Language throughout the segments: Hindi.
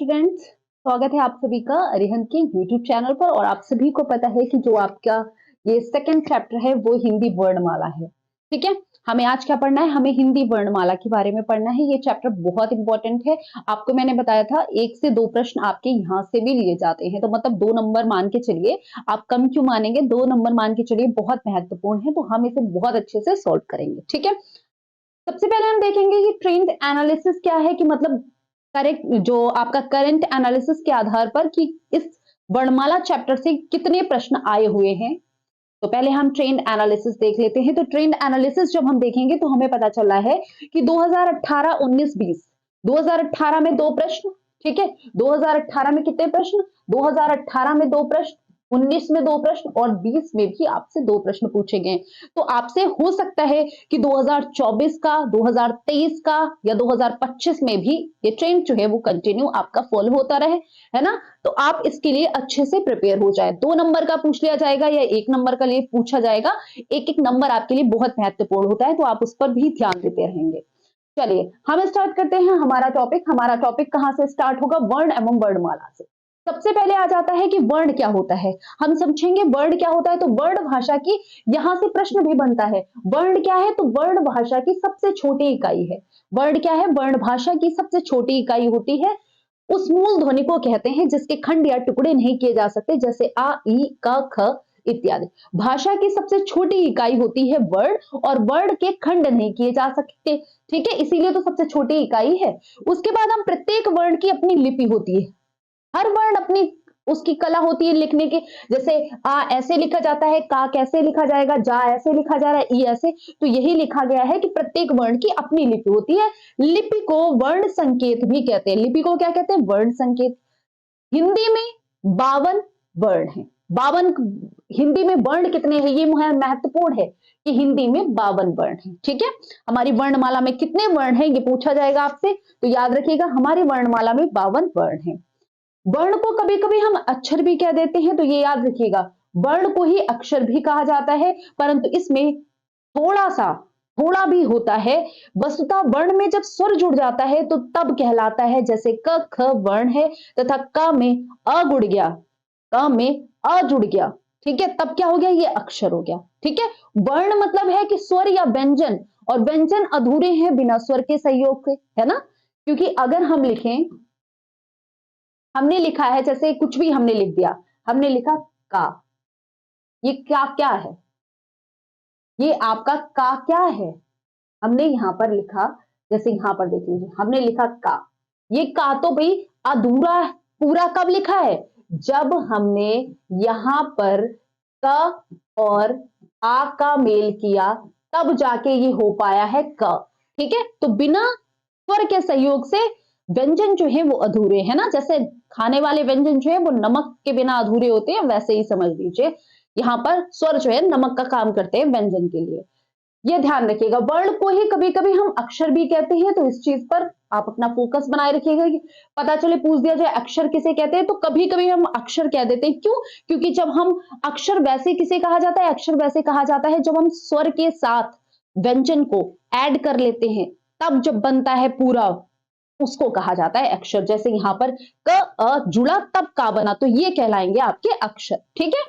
स्टूडेंट्स, स्वागत है आप सभी का अरिहंत के यूट्यूब चैनल पर। और आप सभी को पता है कि जो आपका ये सेकंड चैप्टर है वो हिंदी वर्णमाला है। ठीक है, हमें आज क्या पढ़ना है? हमें हिंदी वर्णमाला के बारे में पढ़ना है। ये चैप्टर बहुत इंपॉर्टेंट है। आपको मैंने बताया था 1 से 2 प्रश्न आपके यहाँ से भी लिए जाते हैं, तो मतलब 2 नंबर मान के चलिए। आप कम क्यों मानेंगे, 2 नंबर मान के चलिए, बहुत महत्वपूर्ण है, तो हम इसे बहुत अच्छे से सॉल्व करेंगे। ठीक है, सबसे पहले हम देखेंगे कि ट्रेंड एनालिसिस क्या है, कि मतलब करेक्ट जो आपका करंट एनालिसिस के आधार पर कि इस वर्णमाला चैप्टर से कितने प्रश्न आए हुए हैं। तो पहले हम ट्रेंड एनालिसिस देख लेते हैं। तो ट्रेंड एनालिसिस जब हम देखेंगे तो हमें पता चला है कि 2018, 19, 20, 2018 में 2 प्रश्न। ठीक है, 2018 में कितने प्रश्न? 2018 में 2 प्रश्न, 19 में 2 प्रश्न और 20 में भी आपसे 2 प्रश्न पूछे गए। तो आपसे हो सकता है कि 2024 का, 2023 का या 2025 में भी ये ट्रेंड जो है वो कंटिन्यू आपका फॉलो होता रहे, है ना। तो आप इसके लिए अच्छे से प्रिपेयर हो जाए। 2 नंबर का पूछ लिया जाएगा या 1 नंबर का लिए पूछा जाएगा। एक एक नंबर आपके लिए बहुत महत्वपूर्ण होता है, तो आप उस पर भी ध्यान देते रहेंगे। चलिए हम स्टार्ट करते हैं हमारा टॉपिक। हमारा टॉपिक कहां से स्टार्ट होगा? वर्ण एवं वर्णमाला से। सबसे पहले आ जाता है कि वर्ण क्या होता है। हम समझेंगे वर्ण क्या होता है। तो वर्ण भाषा की, यहां से प्रश्न भी बनता है, वर्ण क्या है? तो वर्ण भाषा की सबसे छोटी इकाई है। वर्ण क्या है? वर्ण भाषा की सबसे छोटी इकाई होती है। उस मूल ध्वनि को कहते हैं जिसके खंड या टुकड़े नहीं किए जा सकते, जैसे आ, ई, क, ख इत्यादि। भाषा की सबसे छोटी इकाई होती है वर्ण, और वर्ण के खंड नहीं किए जा सकते। ठीक है, इसीलिए तो सबसे छोटी इकाई है। उसके बाद हम प्रत्येक वर्ण की अपनी लिपि होती है। हर वर्ण अपनी उसकी कला होती है लिखने की। जैसे आ ऐसे लिखा जाता है, का कैसे लिखा जाएगा, जा ऐसे लिखा जा रहा है, ई ऐसे। तो यही लिखा गया है कि प्रत्येक वर्ण की अपनी लिपि होती है। लिपि को वर्ण संकेत भी कहते हैं। लिपि को क्या कहते हैं? वर्ण संकेत। हिंदी में 52 वर्ण है। 52 हिंदी में वर्ण कितने हैं? ये महत्वपूर्ण है कि हिंदी में 52 वर्ण है। ठीक है, हमारी वर्णमाला में कितने वर्ण हैं ये पूछा जाएगा आपसे, तो याद रखिएगा हमारी वर्णमाला में 52 वर्ण है। वर्ण को कभी कभी हम अक्षर भी कह देते हैं, तो ये याद रखिएगा, वर्ण को ही अक्षर भी कहा जाता है, परंतु इसमें थोड़ा भी होता है। वस्तुतः वर्ण में जब स्वर जुड़ जाता है तो तब कहलाता है, जैसे क ख वर्ण है तथा क में अ जुड़ गया, क में अ जुड़ गया। ठीक है, तब क्या हो गया? ये अक्षर हो गया। ठीक है, वर्ण मतलब है कि स्वर या व्यंजन, और व्यंजन अधूरे हैं बिना स्वर के सहयोग के, है ना। क्योंकि अगर हम लिखें, हमने लिखा है जैसे कुछ भी हमने लिख दिया, हमने लिखा का, ये क्या क्या है? ये आपका का क्या है? हमने यहां पर लिखा, जैसे यहां पर देख लीजिए, हमने लिखा का। ये का तो भाई अधूरा है। पूरा कब लिखा है? जब हमने यहां पर क और आ का मेल किया, तब जाके ये हो पाया है क। ठीक है, तो बिना स्वर के सहयोग से व्यंजन जो है वो अधूरे है ना। जैसे खाने वाले व्यंजन जो है वो नमक के बिना अधूरे होते हैं, वैसे ही समझ लीजिए यहाँ पर स्वर जो है नमक का काम करते हैं व्यंजन के लिए। ये ध्यान रखिएगा। वर्ण को ही कभी कभी हम अक्षर भी कहते हैं, तो इस चीज पर आप अपना फोकस बनाए रखिएगा कि पता चले पूछ दिया जाए अक्षर किसे कहते हैं, तो कभी कभी हम अक्षर कह देते हैं। क्यों? क्योंकि जब हम अक्षर वैसे किसे कहा जाता है? अक्षर वैसे कहा जाता है जब हम स्वर के साथ व्यंजन को ऐड कर लेते हैं, तब जब बनता है पूरा, उसको कहा जाता है अक्षर। जैसे यहां पर क अ जुड़ा तब का बना, तो ये कहलाएंगे आपके अक्षर। ठीक है,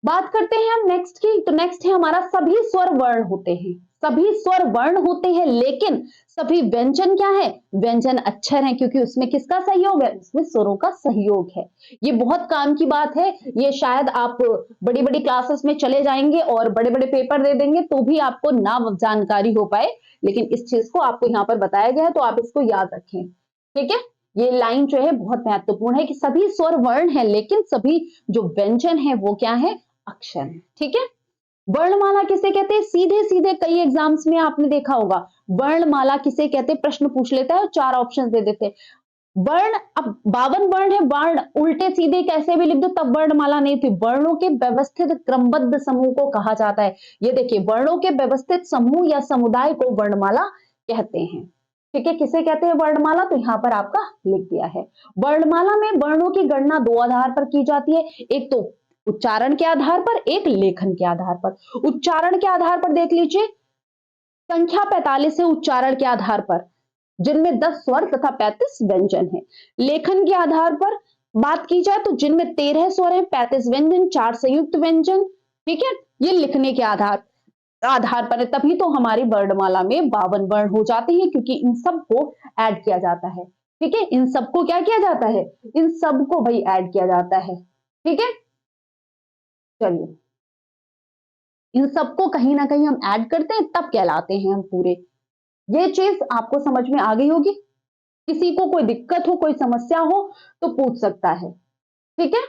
बात करते हैं हम नेक्स्ट की। तो नेक्स्ट है हमारा सभी स्वर वर्ण होते हैं। सभी स्वर वर्ण होते हैं, लेकिन सभी व्यंजन क्या है? व्यंजन अक्षर हैं, क्योंकि उसमें किसका सहयोग है? उसमें स्वरों का सहयोग है। ये बहुत काम की बात है। ये शायद आप बड़ी बड़ी क्लासेस में चले जाएंगे और बड़े बड़े पेपर दे देंगे तो भी आपको ना जानकारी हो पाए, लेकिन इस चीज को आपको यहाँ पर बताया गया है, तो आप इसको याद रखें। ठीक है, ये लाइन जो है बहुत महत्वपूर्ण है कि सभी स्वर वर्ण है, लेकिन सभी जो व्यंजन है वो क्या है? अक्षर है। ठीक है, वर्णमाला किसे कहते हैं? सीधे सीधे कई एग्जाम्स में आपने देखा होगा, वर्णमाला किसे कहते हैं प्रश्न पूछ लेता है और 4 ऑप्शन दे देते हैं। वर्ण, अब 52 वर्ण है, वर्ण उल्टे सीधे कैसे भी लिख दो तब वर्णमाला नहीं थी। वर्णों के व्यवस्थित क्रमबद्ध समूह को कहा जाता है। ये देखिए, वर्णों के व्यवस्थित समूह या समुदाय को वर्णमाला कहते हैं। ठीक है, किसे कहते हैं वर्णमाला? तो यहां पर आपका लिख दिया है। वर्णमाला में वर्णों की गणना 2 आधार पर की जाती है। एक तो उच्चारण के आधार पर, एक लेखन के आधार पर। उच्चारण के आधार पर देख लीजिए, संख्या 45 है उच्चारण के आधार पर। जिनमें 10 स्वर तथा 35 व्यंजन है। लेखन के आधार पर बात की जाए तो जिनमें 13 स्वर है, 35 व्यंजन, 4 संयुक्त व्यंजन, ठीक है। ये लिखने के आधार पर है, तभी तो हमारी वर्णमाला में 52 वर्ण हो जाते हैं, क्योंकि इन सबको ऐड किया जाता है, ठीक है। इन सबको क्या किया जाता है, इन सबको भाई ऐड किया जाता है, ठीक है। चलिए, इन सबको कहीं ना कहीं हम ऐड करते हैं, तब कहलाते हैं हम पूरे। ये चीज आपको समझ में आ गई होगी। किसी को कोई दिक्कत हो, कोई समस्या हो तो पूछ सकता है, ठीक है।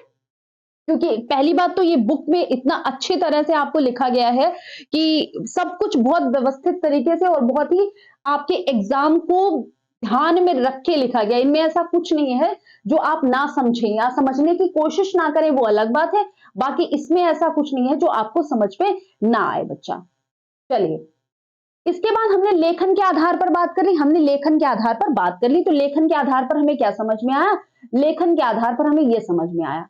क्योंकि पहली बात तो ये बुक में इतना अच्छी तरह से आपको लिखा गया है कि सब कुछ बहुत व्यवस्थित तरीके से और बहुत ही आपके एग्जाम को ध्यान में रख के लिखा गया। इनमें ऐसा कुछ नहीं है जो आप ना समझें या समझने की कोशिश ना करें, वो अलग बात है। बाकी इसमें ऐसा कुछ नहीं है जो आपको समझ में ना आए बच्चा। चलिए, इसके बाद हमने लेखन के आधार पर बात कर ली, हमने लेखन के आधार पर बात कर ली, तो लेखन के आधार पर हमें क्या समझ में आया, लेखन के आधार पर हमें यह समझ में आया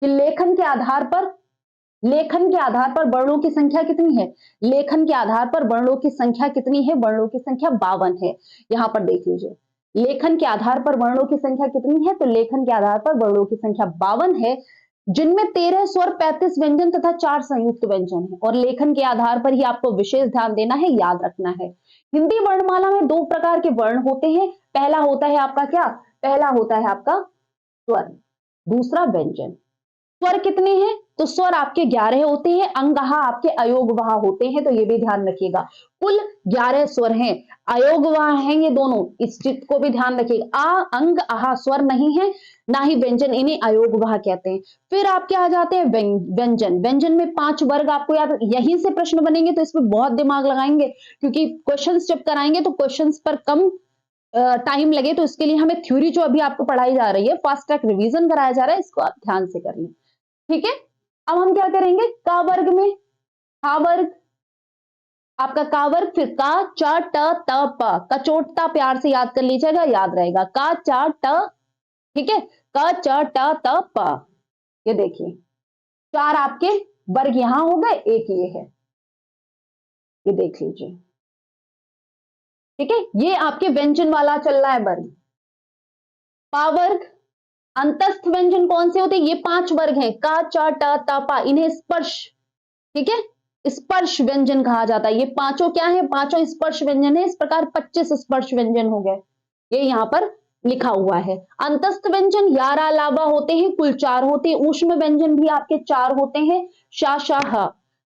कि लेखन के आधार पर वर्णों की संख्या कितनी है, लेखन के आधार पर वर्णों की संख्या कितनी है, वर्णों की संख्या 52 है। यहां पर देख लीजिए, लेखन के आधार पर वर्णों की संख्या कितनी है, तो लेखन के आधार पर वर्णों की संख्या 52 है, जिनमें 13 स्वर, 35 व्यंजन तथा 4 संयुक्त व्यंजन है। और लेखन के आधार पर ही आपको विशेष ध्यान देना है, याद रखना है। हिंदी वर्णमाला में 2 प्रकार के वर्ण होते हैं। पहला होता है आपका क्या, पहला होता है आपका स्वर, दूसरा व्यंजन। स्वर कितने हैं, तो स्वर आपके 11 होते हैं, अंगहा आपके अयोगवाह होते हैं, तो ये भी ध्यान रखिएगा। कुल 11 स्वर हैं, अयोगवाह हैं ये दोनों, इस चीज को भी ध्यान रखिएगा। आ, अंग, आहा स्वर नहीं है, ना ही व्यंजन, इन्हें अयोगवाह कहते हैं। फिर आपके आ जाते हैं व्यंजन। व्यंजन में 5 वर्ग आपको याद, यहीं से प्रश्न बनेंगे तो इसमें बहुत दिमाग लगाएंगे, क्योंकि क्वेश्चंस जब कराएंगे तो क्वेश्चंस पर कम टाइम लगे, तो इसके लिए हमें थ्योरी जो अभी आपको पढ़ाई जा रही है, फास्ट ट्रैक रिवीजन कराया जा रहा है, इसको आप ध्यान से कर लें, ठीक है। अब हम क्या करेंगे, का वर्ग में हा वर्ग, आपका का वर्ग, फिर का, च, ट, त, प, कचोटता प्यार से याद कर लीजिएगा, याद रहेगा, का, च, ट, ठीक है, क, च, ट, त, प। ये देखिए, 4 आपके वर्ग यहां हो गए, एक ये है, ये देख लीजिए, ठीक है। ये आपके व्यंजन वाला चल रहा है वर्ग। पा वर्ग, अंतस्थ व्यंजन कौन से होते हैं, ये 5 वर्ग हैं, का, च, ट, त, प, इन्हें स्पर्श, ठीक है, स्पर्श व्यंजन कहा जाता है। ये पांचों क्या है, पांचों स्पर्श व्यंजन है। इस प्रकार 25 स्पर्श व्यंजन हो गए, ये यहां पर लिखा हुआ है। अंतस्थ व्यंजन 11 अलावा होते हैं, कुल 4 होते हैं। ऊष्म व्यंजन भी आपके 4 होते हैं, शा, श, ह।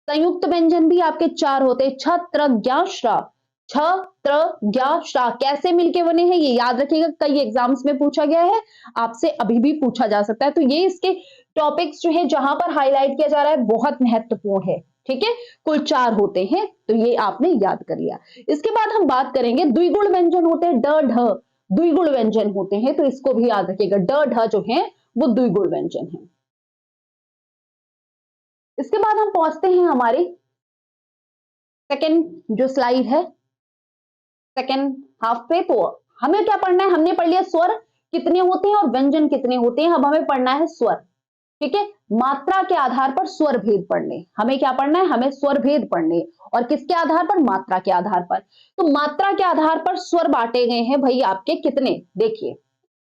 संयुक्त व्यंजन भी आपके 4 होते हैं, छ, त्र, ज्ञ, श्र। छ, त्र, ज्ञ, श्रा कैसे मिलके बने हैं, ये याद रखिएगा, कई एग्जाम्स में पूछा गया है, आपसे अभी भी पूछा जा सकता है। तो ये इसके टॉपिक्स जो है जहां पर हाईलाइट किया जा रहा है, बहुत महत्वपूर्ण है, ठीक है। कुल 4 होते हैं, तो ये आपने याद कर लिया। इसके बाद हम बात करेंगे द्विगुण व्यंजन होते हैं, ड, ढ, द्विगुण व्यंजन होते हैं, तो इसको भी याद रखिएगा, ड, ढ जो है वो द्विगुण व्यंजन है। इसके बाद हम पहुंचते हैं हमारी सेकेंड जो स्लाइड है, सेकेंड हाफ पे। तो हमें क्या पढ़ना है, हमने पढ़ लिया स्वर कितने होते हैं और व्यंजन कितने होते हैं। अब हमें पढ़ना है स्वर, ठीक है। मात्रा के आधार पर स्वर भेद पढ़ने, हमें क्या पढ़ना है, हमें स्वर भेद पढ़ने, और किसके आधार पर, मात्रा के आधार पर। तो मात्रा के आधार पर स्वर बांटे गए हैं भाई आपके कितने, देखिए,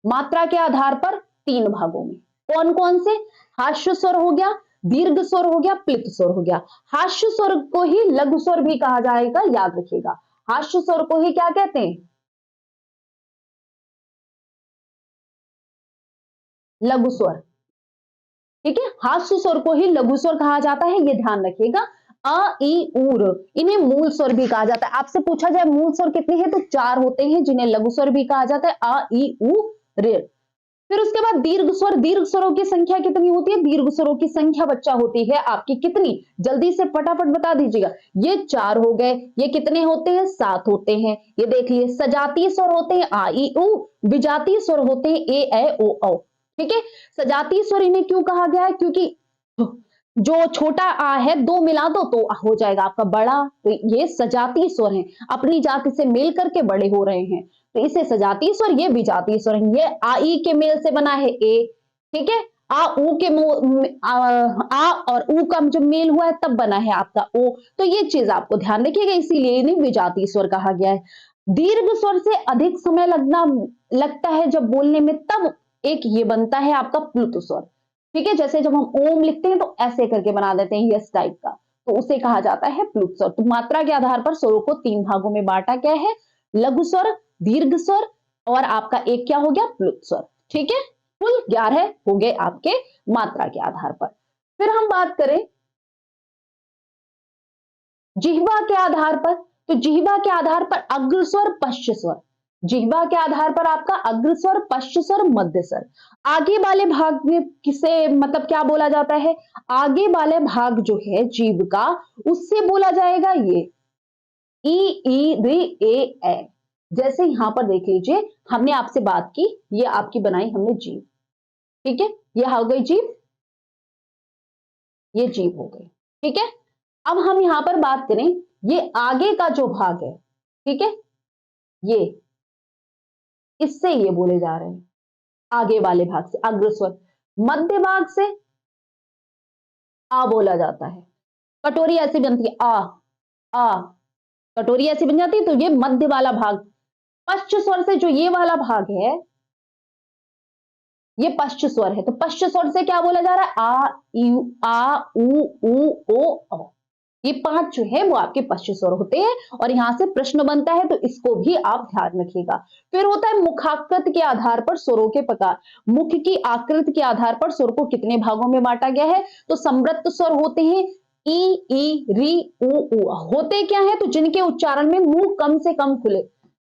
मात्रा के आधार पर 3 भागों में। कौन कौन से, हास्य स्वर हो गया, दीर्घ स्वर हो गया, प्लित स्वर हो गया। हास्य स्वर को ही लघु स्वर भी कहा जाएगा, याद रखिएगा, हास्य स्वर को ही क्या कहते हैं, लघु स्वर, ठीक है। हास्य स्वर को ही लघु स्वर कहा जाता है, ये ध्यान रखिएगा। अ, ई, ऊर, इन्हें मूल स्वर भी कहा जाता है। आपसे पूछा जाए मूल स्वर कितने हैं, तो 4 होते हैं, जिन्हें लघु स्वर भी कहा जाता है, अ, ई, उ, रे। फिर उसके बाद दीर्घ स्वर, दीर्घ स्वरों की संख्या कितनी होती है, दीर्घ स्वरों की संख्या बच्चा होती है आपकी कितनी, जल्दी से फटाफट बता दीजिएगा। ये 4 हो गए, ये कितने होते हैं, 7 होते हैं। ये देख लिए, सजातीय स्वर होते हैं आ, ई, उ, विजातीय स्वर होते हैं ए, ऐ, ओ, औ, ठीक है। सजातीय स्वर इन्हें क्यों कहा गया है, क्योंकि जो छोटा आ है, 2 मिला दो तो हो जाएगा आपका बड़ा, तो ये सजातीय स्वर हैं, अपनी जाति से मेल करके बड़े हो रहे हैं, तो इसे सजातीय स्वर, ये विजातीय स्वर है। ये आ, ई के मेल से बना है ए, ठीक है। आ, ऊ के आ और ऊ का जब मेल हुआ है तब बना है आपका ओ, तो ये चीज आपको ध्यान रखिएगा, इसीलिए इन्हें विजातीय स्वर कहा गया है। दीर्घ स्वर से अधिक समय लगता है जब बोलने में, तब एक ये बनता है आपका प्लुत स्वर। ठीक है, जैसे जब हम ओम लिखते हैं तो ऐसे करके बना देते हैं यस टाइप का, तो उसे कहा जाता है प्लुत स्वर। तो मात्रा के आधार पर स्वरों को 3 भागों में बांटा गया है, लघु स्वर, दीर्घ स्वर और आपका एक क्या हो गया, प्लुत स्वर। ठीक है, कुल 11 हो गए आपके मात्रा के आधार पर। फिर हम बात करें जिह्वा के आधार पर, तो जिह्वा के आधार पर अग्र स्वर, पश्च स्वर। जिह्वा के आधार पर आपका अग्र स्वर, पश्च स्वर, मध्य स्वर। आगे वाले भाग में किसे मतलब क्या बोला जाता है, आगे वाले भाग जो है जीभ का, उससे बोला जाएगा ये ई री ए। जैसे यहां पर देख लीजिए, हमने आपसे बात की, ये आपकी बनाई हमने जीभ। ठीक है, ये हो गई जीभ, ये जीभ हो गई। ठीक है, अब हम यहां पर बात करें, ये आगे का जो भाग है, ठीक है, ये इससे ये बोले जा रहे हैं, आगे वाले भाग से अग्र स्वर। मध्य भाग से आ बोला जाता है, कटोरी ऐसी बनती है आ, कटोरी ऐसी बन जाती है, तो ये मध्य वाला भाग। पश्च स्वर से जो ये वाला भाग है, ये पश्च स्वर है, तो पश्च स्वर से क्या बोला जा रहा है, आ उ ओ। ये 5 जो है वो आपके पश्च स्वर होते हैं, और यहां से प्रश्न बनता है तो इसको भी आप ध्यान रखिएगा। फिर होता है मुखाकृत के आधार पर स्वरों के प्रकार। मुख की आकृति के आधार पर स्वर को कितने भागों में बांटा गया है, तो समृद्ध स्वर होते हैं ई री उ। होते क्या है, तो जिनके उच्चारण में मुंह कम से कम खुले,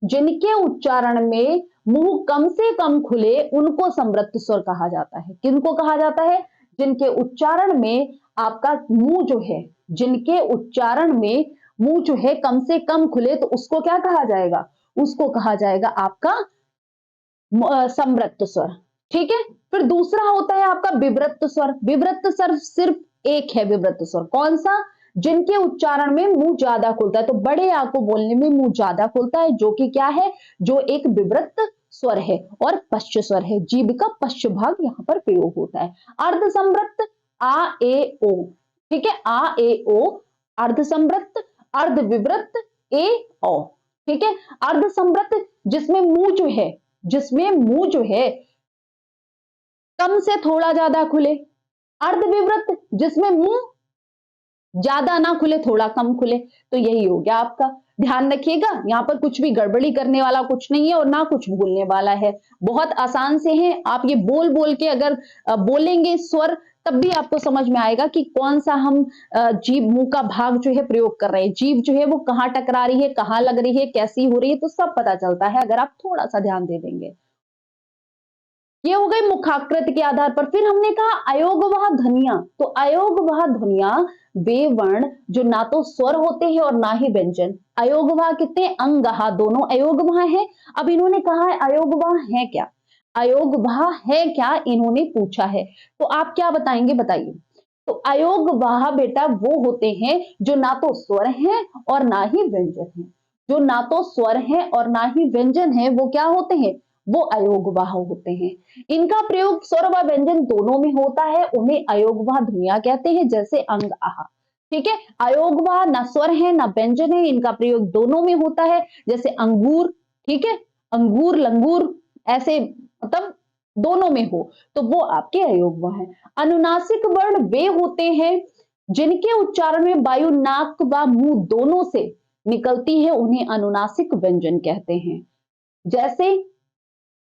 जिनके उच्चारण में मुंह कम से कम खुले उनको समृद्ध स्वर कहा जाता है। किनको कहा जाता है, जिनके उच्चारण में आपका मुंह जो है, जिनके उच्चारण में मुंह जो है कम से कम खुले, तो उसको क्या कहा जाएगा, उसको कहा जाएगा आपका समृद्ध स्वर। ठीक है, फिर दूसरा होता है आपका विवृत स्वर। विवृत स्वर सिर्फ एक है, विवृत स्वर कौन सा, जिनके उच्चारण में मुंह ज्यादा खुलता है, तो बड़े आ को बोलने में मुंह ज्यादा खुलता है, जो कि क्या है, जो एक विवृत स्वर है और पश्च स्वर है। जीभ का पश्च भाग यहां पर प्रयोग होता है। अर्ध समृद्ध आ ए ओ, ठीक है, आ ए ओ, अर्ध समृद्ध, अर्ध विवृत ए ओ। ठीक है, अर्ध समृद्ध जिसमें मुंह जो है, जिसमें मुंह जो है कम से थोड़ा ज्यादा खुले। अर्ध विवृत जिसमें मुंह ज्यादा ना खुले, थोड़ा कम खुले। तो यही हो गया आपका, ध्यान रखिएगा, यहां पर कुछ भी गड़बड़ी करने वाला कुछ नहीं है और ना कुछ भूलने वाला है। बहुत आसान से है, आप ये बोल बोल के अगर बोलेंगे स्वर, तब भी आपको समझ में आएगा कि कौन सा हम जीभ मुंह का भाग जो है प्रयोग कर रहे हैं, जीभ जो है वो कहाँ टकरा रही है, कहाँ लग रही है, कैसी हो रही है, तो सब पता चलता है अगर आप थोड़ा सा ध्यान दे देंगे। ये हो गई मुखाकृत के आधार पर। फिर हमने कहा अयोगवाह ध्वनियां, तो अयोगवाह ध्वनियां वे वर्ण जो ना तो स्वर होते हैं और ना ही व्यंजन। अयोगवाह कितने, अंगहा, दोनों अयोगवाह है। अब इन्होंने कहा है अयोगवाह है क्या, अयोगवाह है क्या इन्होंने पूछा है, तो आप क्या बताएंगे, बताइए। तो अयोगवाह बेटा वो होते हैं जो ना तो स्वर हैं और ना ही व्यंजन है। जो ना तो स्वर है और ना ही व्यंजन है, वो क्या होते हैं, वो अयोगवाह होते हैं। इनका प्रयोग स्वर व व्यंजन दोनों में होता है, उन्हें अयोगवाह ध्वनियां कहते हैं, जैसे अंग आहा। ठीक है, अयोगवाह ना स्वर है ना व्यंजन है, इनका प्रयोग दोनों में होता है, जैसे अंगूर, ठीक है, अंगूर लंगूर, ऐसे मतलब दोनों में हो, तो वो आपके अयोगवाह है। अनुनासिक वर्ण वे होते हैं जिनके उच्चारण में वायु नाक व मुंह दोनों से निकलती है, उन्हें अनुनासिक व्यंजन कहते हैं। जैसे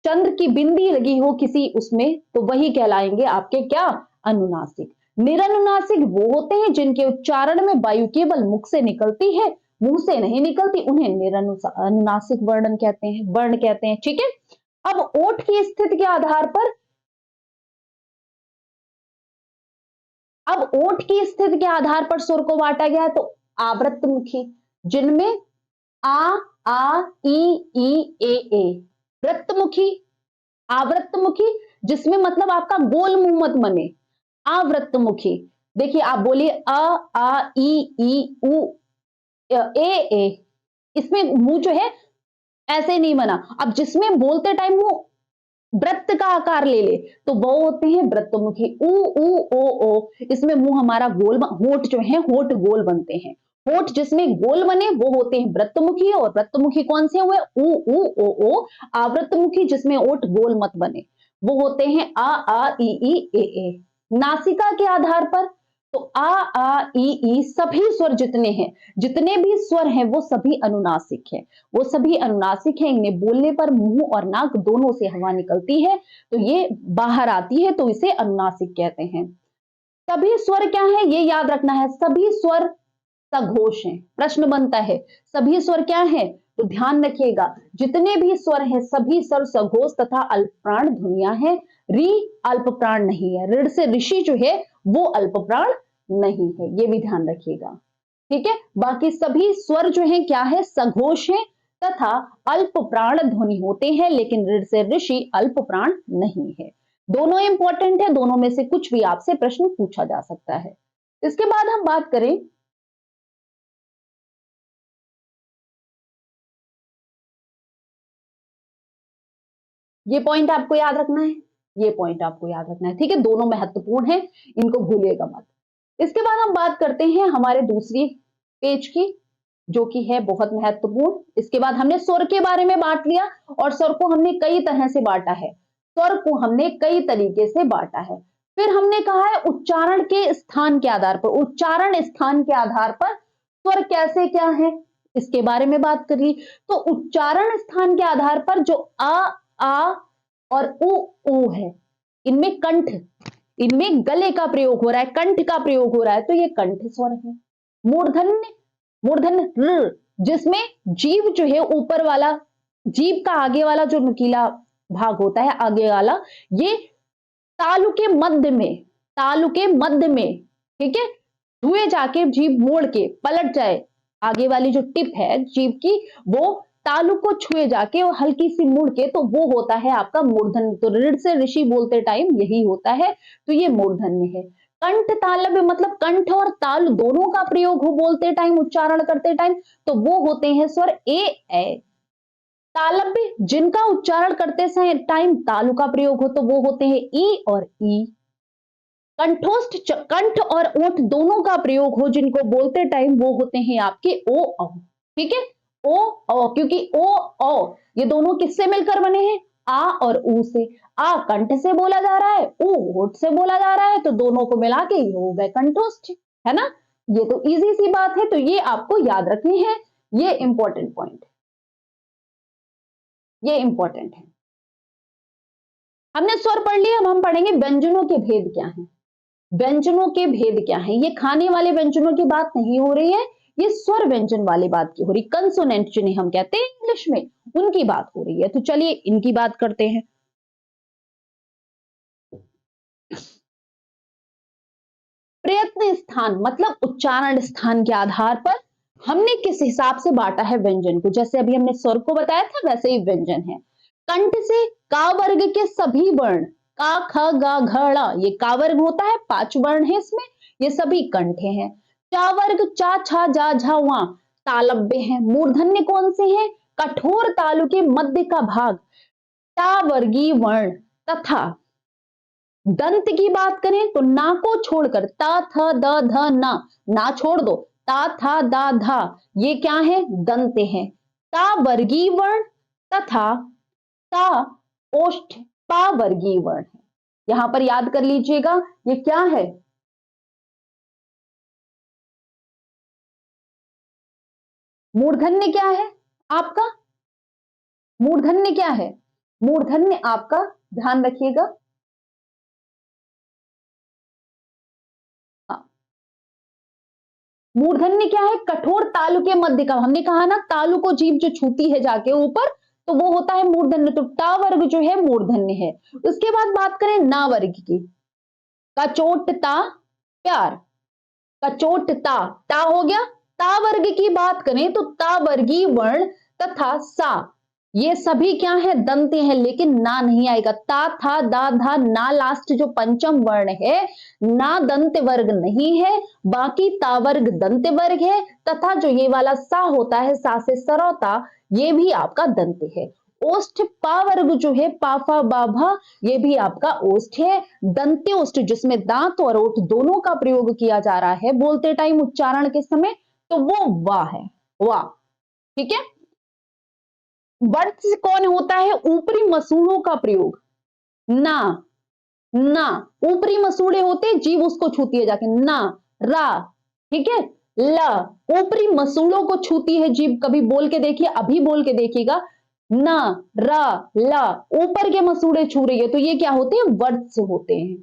चंद्र की बिंदी लगी हो किसी उसमें, तो वही कहलाएंगे आपके क्या, अनुनासिक। निरनुनासिक वो होते हैं जिनके उच्चारण में वायु केवल मुख से निकलती है, मुंह से नहीं निकलती, उन्हें निरनुनासिक वर्ण कहते हैं, वर्ण कहते हैं। ठीक है, अब ओठ की स्थिति के आधार पर, अब ओठ की स्थिति के आधार पर सुर को बांटा गया है, तो आवृत्तमुखी जिनमें आ ई ए, वृत्तमुखी, आवृत्तमुखी जिसमें मतलब आपका गोल मुंह मत बने, आवृत्तमुखी। देखिए आप बोलिए आ ई उ ए, इसमें मुंह जो है ऐसे नहीं बना। अब जिसमें बोलते टाइम वो वृत्त का आकार ले ले, तो वो होते हैं वृत्तमुखी। उ ओ, इसमें मुंह हमारा गोल, होठ जो है होठ गोल बनते हैं, होठ जिसमें गोल बने वो होते हैं वृत्तमुखी, और वृत्तमुखी कौन से हुए? उ उ ओ ओ। आवृत्तमुखी जिसमें ओठ गोल मत बने वो होते हैं आ ई ए। नासिका के आधार पर तो आ ई सभी स्वर जितने हैं, जितने भी स्वर हैं वो सभी अनुनासिक है, वो सभी अनुनासिक है। इन्हें बोलने पर मुंह और नाक दोनों से हवा निकलती है तो ये बाहर आती है, तो इसे अनुनासिक कहते हैं। सभी स्वर क्या है ये याद रखना है, सभी स्वर सघोष हैं। प्रश्न बनता है सभी स्वर क्या है, तो ध्यान रखिएगा जितने भी स्वर हैं सभी स्वर सघोष तथा अल्पप्राण ध्वनियां हैं। री अल्पप्राण नहीं है, ऋण से ऋषि जो है वो अल्पप्राण नहीं है, ये भी ध्यान रखिएगा। ठीक है, बाकी सभी स्वर जो है क्या है, सघोष है तथा अल्पप्राण ध्वनि होते हैं, लेकिन ऋण से ऋषि अल्पप्राण नहीं है। दोनों इंपॉर्टेंट है, दोनों में से कुछ भी आपसे प्रश्न पूछा जा सकता है। इसके बाद हम बात करें ये पॉइंट आपको याद रखना है, ये पॉइंट आपको याद रखना है, ठीक है, दोनों महत्वपूर्ण है, इनको भूलिएगा मत। इसके बाद हम बात करते हैं हमारे दूसरी पेज की, जो कि है बहुत महत्वपूर्ण। इसके बाद हमने स्वर के बारे में बांट लिया, और स्वर को हमने कई तरह से बांटा है, स्वर को हमने कई तरीके से बांटा है। फिर हमने कहा है उच्चारण के स्थान के आधार पर, उच्चारण स्थान के आधार पर स्वर कैसे क्या है इसके बारे में बात कर ली। तो उच्चारण स्थान के आधार पर जो आ और उ है, इनमें कंठ, इनमें गले का प्रयोग हो रहा है, कंठ का प्रयोग हो रहा है, तो ये कंठ स्वर है। मूर्धन्य, मूर्धन्य र, जिसमें जीभ जो है ऊपर वाला, जीभ का आगे वाला जो नुकीला भाग होता है आगे वाला, ये तालु के मध्य में, तालु के मध्य में, ठीक है, छुए जाके जीभ मोड़ के पलट जाए, आगे वाली जो टिप है जीभ की वो तालु को छुए जाके और हल्की सी मुड़ के, तो वो होता है आपका मूर्धन्य। तो ऋण से ऋषि बोलते टाइम यही होता है, तो ये मूर्धन्य है। कंठ तालव्य मतलब कंठ और ताल दोनों का प्रयोग हो बोलते टाइम, उच्चारण करते टाइम, तो वो होते हैं स्वर ए। तालव्य जिनका उच्चारण करते टाइम तालु का प्रयोग हो तो वो होते हैं ई और ई। कंठोष्ठ, कंठ और ओठ दोनों का प्रयोग हो जिनको बोलते टाइम वो होते हैं आपके ओ औ। ठीक है, ओ क्योंकि ओ ये दोनों किससे मिलकर बने हैं, आ और ऊ से। आ कंठ से बोला जा रहा है, ऊ होठ से बोला जा रहा है, तो दोनों को मिला के ये हो गए कंठोष्ठ, है ना। ये तो इजी सी बात है, तो ये आपको याद रखनी है, ये इंपॉर्टेंट पॉइंट है, ये इंपॉर्टेंट है। हमने स्वर पढ़ लिया, अब हम पढ़ेंगे व्यंजनों के भेद क्या है। व्यंजनों के भेद क्या है, ये खाने वाले व्यंजनों की बात नहीं हो रही है, ये स्वर व्यंजन वाली बात की हो रही, कंसोनेंट जिन्हें हम कहते हैं इंग्लिश में, उनकी बात हो रही है। तो चलिए इनकी बात करते हैं। प्रयत्न स्थान मतलब उच्चारण स्थान के आधार पर हमने किस हिसाब से बांटा है व्यंजन को, जैसे अभी हमने स्वर को बताया था वैसे ही व्यंजन है। कंठ से का वर्ग के सभी वर्ण, का ख ग घ ड़, ये का वर्ग होता है, 5 वर्ण है इसमें, ये सभी कंठे हैं। चा वर्ग चा छा जा झा वा तालव्य है। मूर्धन्य कौन से हैं, कठोर तालु के मध्य का भाग टा वर्गीय वर्ण। तथा दंत की बात करें तो ना को छोड़कर ता थ द ध ना छोड़ दो, ता था दा धा, ये क्या है, दंत है। ता वर्गीय वर्ण तथा ता ओष्ठ पा वर्गीय वर्ण है। यहां पर याद कर लीजिएगा ये क्या है, मूर्धन्य क्या है आपका, मूर्धन्य क्या है, मूर्धन्य आपका ध्यान रखिएगा, मूर्धन्य क्या है, कठोर तालु के मध्य का, हमने कहा ना तालु को जीभ जो छूती है जाके ऊपर, तो वो होता है मूर्धन्य, तो टा वर्ग जो है मूर्धन्य है। उसके बाद बात करें ना वर्ग की, कचोटता प्यार, कचोटता ता हो गया। ता वर्ग की बात करें तो ता वर्गीय वर्ण तथा सा, ये सभी क्या है, दंते हैं, लेकिन ना नहीं आएगा। ता था दा धा ना लास्ट जो पंचम वर्ण है, ना दंत वर्ग नहीं है, बाकी ता वर्ग दंत वर्ग है, तथा जो ये वाला सा होता है, सा से सरौता, ये भी आपका दंत है। ओष्ठ पा वर्ग जो है, पाफा बाभा, ये भी आपका ओष्ठ है। दंत्य ओष्ठ जिसमें दांत और ओठ दोनों का प्रयोग किया जा रहा है बोलते टाइम उच्चारण के समय, तो वो वा है, वा। ठीक है, वर्त से कौन होता है? ऊपरी मसूड़ों का प्रयोग। ना, ना, ऊपरी मसूड़े होते, जीभ उसको छूती है जाके, ना, रा। ठीक है, ल, ऊपरी मसूड़ों को छूती है जीभ, कभी बोल के देखिए, अभी बोल के देखिएगा, ना, रा, ला, ऊपर के मसूड़े छू रही है, तो ये क्या होते हैं? वर्त से होते हैं।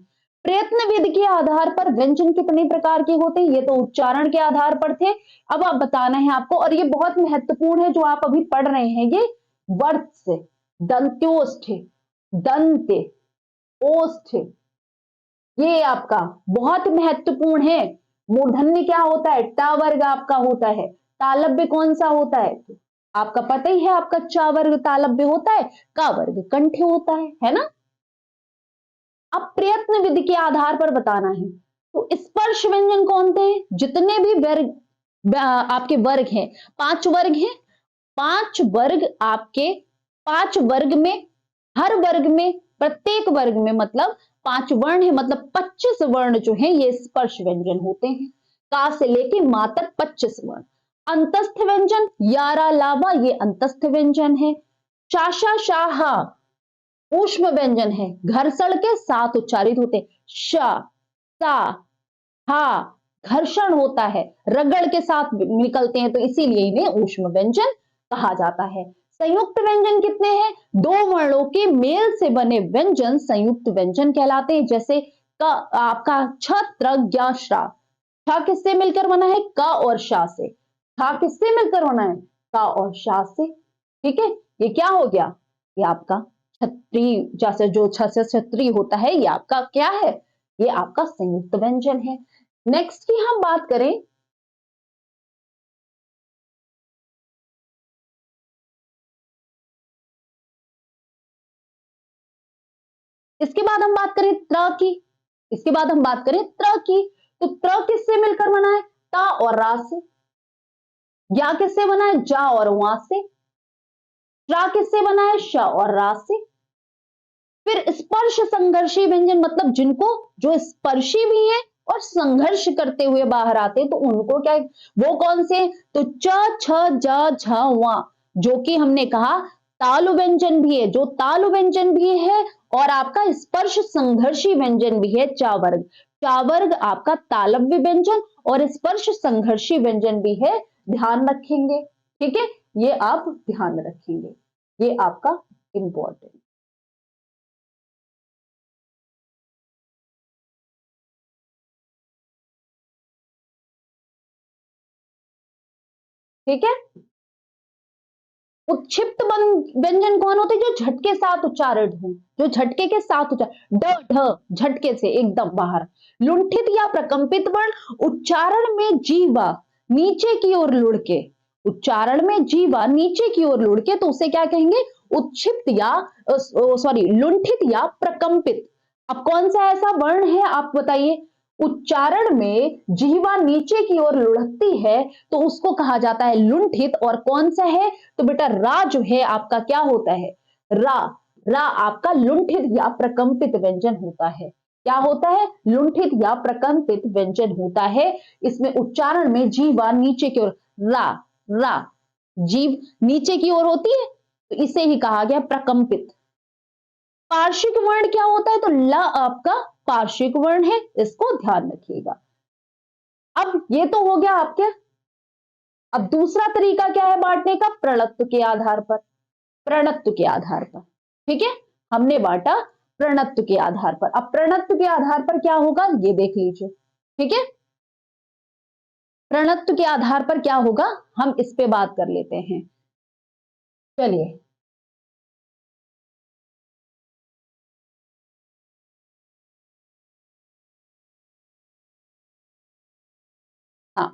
प्रयत्न विधि के आधार पर व्यंजन कितने प्रकार के होते हैं? ये तो उच्चारण के आधार पर थे, अब आप बताना है आपको, और ये बहुत महत्वपूर्ण है जो आप अभी पढ़ रहे हैं, ये वर्त से। दंत्योष्ठ, दंत, ओष्ठ, ये आपका बहुत महत्वपूर्ण है। मूर्धन्य क्या होता है? टा वर्ग आपका होता है। तालव्य कौन सा होता है? आपका पता ही है, आपका चा वर्ग तालव्य होता है, का वर्ग कंठ होता है ना। अब प्रयत्न विधि के आधार पर बताना है, तो स्पर्श व्यंजन कौन थे? जितने भी वर्ग आपके वर्ग हैं, 5 वर्ग हैं, 5 वर्ग आपके, 5 वर्ग में, हर वर्ग में, प्रत्येक वर्ग में मतलब 5 वर्ण है, मतलब 25 वर्ण जो है ये स्पर्श व्यंजन होते हैं। का से लेके मा तक 25 वर्ण। अंतस्थ व्यंजन, यारा लावा, ये अंतस्थ व्यंजन है। शाशा शाहा ऊष्म व्यंजन है, घर्षण के साथ उच्चारित होते। श, सा, हा, घर्षण होता है, रगड़ के साथ निकलते हैं, तो इसीलिए इन्हें ऊष्म व्यंजन कहा जाता है। संयुक्त व्यंजन कितने हैं? 2 वर्णों के मेल से बने व्यंजन संयुक्त व्यंजन कहलाते हैं। जैसे का आपका छ, त्र, ज्ञ, श्रा। छ किससे मिलकर बना है? क और शा से। छ किससे मिलकर बना है? का और शा से। ठीक है, ये क्या हो गया? ये आपका छत्री, जैसे जो छ से छत्री होता है, ये आपका क्या है? ये आपका संयुक्त व्यंजन है। नेक्स्ट की हम बात करें, इसके बाद हम बात करें त्र की। इसके बाद हम बात करें त्र की, तो त्र किससे मिलकर बना है? ता और रा से। या किससे बना है? जा और वहां से। रा किससे बना है? श और रा से। फिर स्पर्श संघर्षी व्यंजन, मतलब जिनको, जो स्पर्शी भी है और संघर्ष करते हुए बाहर आते हैं, तो उनको क्या, वो कौन से? तो च, छ, ज, झ, वा, जो कि हमने कहा तालु व्यंजन भी है, जो तालु व्यंजन भी है, और आपका स्पर्श संघर्षी व्यंजन भी है, चा वर्ग। चा वर्ग आपका तालव्य व्यंजन और स्पर्श संघर्षी व्यंजन भी है, ध्यान रखेंगे। ठीक है, ये आप ध्यान रखेंगे, ये आपका इंपॉर्टेंट। ठीक है, उत्क्षिप्त व्यंजन कौन होते हैं? जो झटके साथ उच्चारित हो, जो झटके के साथ उच्चारण, ड, ढ, झटके से एकदम बाहर। लुंठित या प्रकंपित वर्ण, उच्चारण में जीवा नीचे की ओर लुढ़के, उच्चारण में जीवा नीचे की ओर लुढ़के, तो उसे क्या कहेंगे? उत्क्षिप्त या सॉरी, लुंठित या प्रकंपित। अब कौन सा ऐसा वर्ण है आप बताइए? उच्चारण में जिह्वा नीचे की ओर लुढ़कती है, तो उसको कहा जाता है लुंठित। और कौन सा है? तो बेटा रा जो है आपका क्या होता है? रा, रा आपका लुंठित या प्रकंपित व्यंजन होता है। क्या होता है? लुंठित या प्रकंपित व्यंजन होता है। इसमें उच्चारण में जीवा नीचे की ओर, रा, रा, जीव नीचे की ओर होती है, तो इसे ही कहा गया प्रकंपित। पार्श्विक वर्ण क्या होता है? तो ल आपका पार्श्विक वर्ण है, इसको ध्यान रखिएगा। अब ये तो हो गया आपके। अब दूसरा तरीका क्या है बांटने का? प्रणत्व के आधार पर। प्रणत्व के आधार पर, ठीक है, हमने बांटा प्रणत्व के आधार पर। अब प्रणत्व के आधार पर क्या होगा ये देख लीजिए। ठीक है, प्रणत्व के आधार पर क्या होगा हम इस पे बात कर लेते हैं। चलिए, हाँ,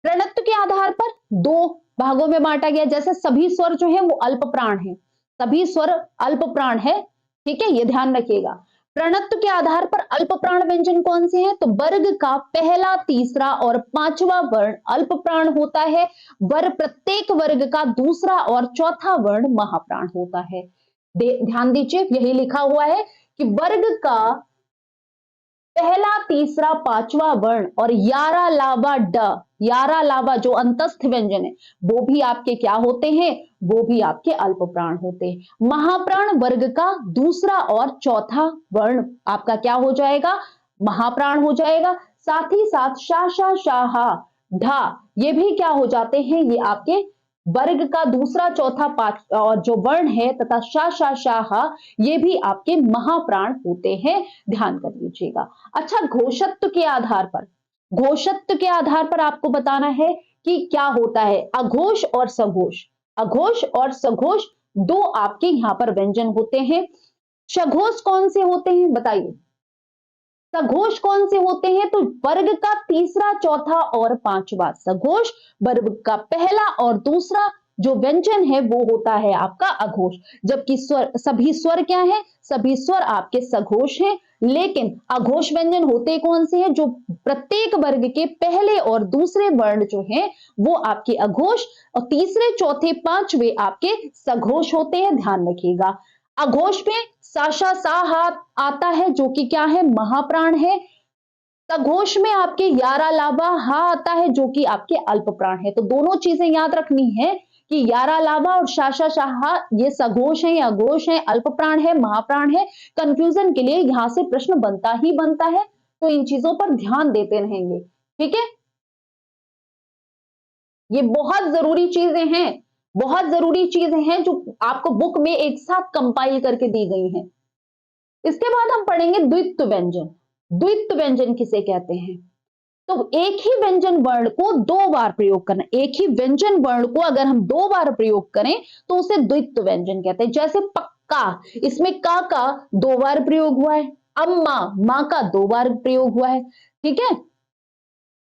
प्रणत्व के आधार पर 2 भागों में बांटा गया। जैसे सभी स्वर जो है वो अल्प प्राण है, सभी स्वर अल्प प्राण है। ठीक है, ये ध्यान रखिएगा। प्रणत्व के आधार पर अल्प प्राण व्यंजन कौन से हैं? तो वर्ग का पहला, तीसरा और पांचवा वर्ण अल्प प्राण होता है। प्रत्येक वर्ग का दूसरा और चौथा वर्ण महाप्राण होता है। ध्यान दीजिए, यही लिखा हुआ है कि वर्ग का पहला, तीसरा, पांचवा वर्ण और यारा लावा ड, यारा लावा जो अंतस्थ व्यंजन है वो भी आपके क्या होते हैं, वो भी आपके अल्प प्राण होते हैं। महाप्राण वर्ग का दूसरा और चौथा वर्ण आपका क्या हो जाएगा, महाप्राण हो जाएगा। साथ ही साथ शा शा शाहा ढा, ये भी क्या हो जाते हैं, ये आपके वर्ग का दूसरा चौथा पांच और जो वर्ण है तथा शा शा शाहा ये भी आपके महाप्राण होते हैं, ध्यान कर लीजिएगा। अच्छा, घोषत्व के आधार पर, घोषत्व के आधार पर आपको बताना है कि क्या होता है अघोष और सघोष। अघोष और सघोष दो आपके यहां पर व्यंजन होते हैं। सघोष कौन से होते हैं बताइए, सघोष कौन से होते हैं, तो वर्ग का तीसरा, चौथा और पांचवा सघोष, वर्ग का पहला और दूसरा जो व्यंजन है वो होता है आपका अघोष। जबकि स्वर, सभी स्वर क्या है, सभी स्वर आपके सघोष हैं। लेकिन अघोष व्यंजन होते कौन से हैं, जो प्रत्येक वर्ग के पहले और दूसरे वर्ण जो हैं वो आपके अघोष और तीसरे, चौथे, पांचवे आपके सघोष होते हैं, ध्यान रखिएगा। अघोष में साशा सा हाथ आता है जो कि क्या है, महाप्राण है। सघोष में आपके यारा लावा हा आता है जो कि आपके अल्प प्राण है। तो दोनों चीजें याद रखनी है कि यारा लावा और शाशा शाहा ये सघोष है, अघोष है, अल्प प्राण है, महाप्राण है। कंफ्यूजन के लिए यहां से प्रश्न बनता ही बनता है, तो इन चीजों पर ध्यान देते रहेंगे, ठीक है। ये बहुत जरूरी चीजें हैं, बहुत जरूरी चीजें हैं जो आपको बुक में एक साथ कंपाइल करके दी गई हैं। इसके बाद हम पढ़ेंगे द्वित्व व्यंजन। द्वित्व व्यंजन किसे कहते हैं, तो एक ही व्यंजन वर्ण को दो बार प्रयोग करना। एक ही व्यंजन वर्ण को अगर हम दो बार प्रयोग करें तो उसे द्वित्व व्यंजन कहते हैं। जैसे पक्का, इसमें का दो बार प्रयोग हुआ है, अम्मा मां का दो बार प्रयोग हुआ है, ठीक है।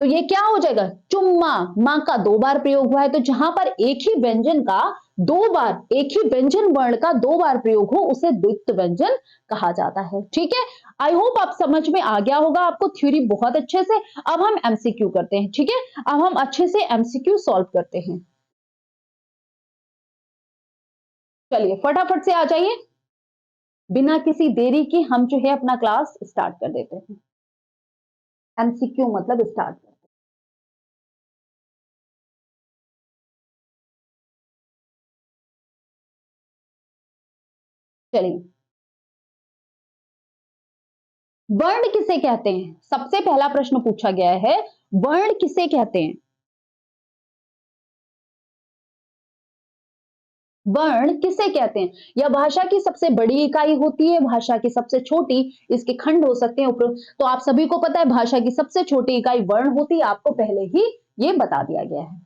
तो ये क्या हो जाएगा, चुम्मा मां का दो बार प्रयोग हुआ है। तो जहां पर एक ही व्यंजन का दो बार, एक ही व्यंजन वर्ण का दो बार प्रयोग हो उसे द्वित्व व्यंजन कहा जाता है, ठीक है। आई होप आप समझ में आ गया होगा आपको थ्योरी बहुत अच्छे से। अब हम एमसीक्यू करते हैं, ठीक है। अब हम अच्छे से एमसीक्यू सॉल्व करते हैं। चलिए फटाफट से आ जाइए, बिना किसी देरी के हम जो है अपना क्लास स्टार्ट कर देते हैं। एमसीक्यू मतलब स्टार्ट। चलिए, वर्ण किसे कहते हैं, सबसे पहला प्रश्न पूछा गया है, वर्ण किसे कहते हैं। वर्ण किसे कहते हैं, यह भाषा की सबसे बड़ी इकाई होती है, भाषा की सबसे छोटी, इसके खंड हो सकते हैं ऊपर। तो आप सभी को पता है भाषा की सबसे छोटी इकाई वर्ण होती है, आपको पहले ही ये बता दिया गया है।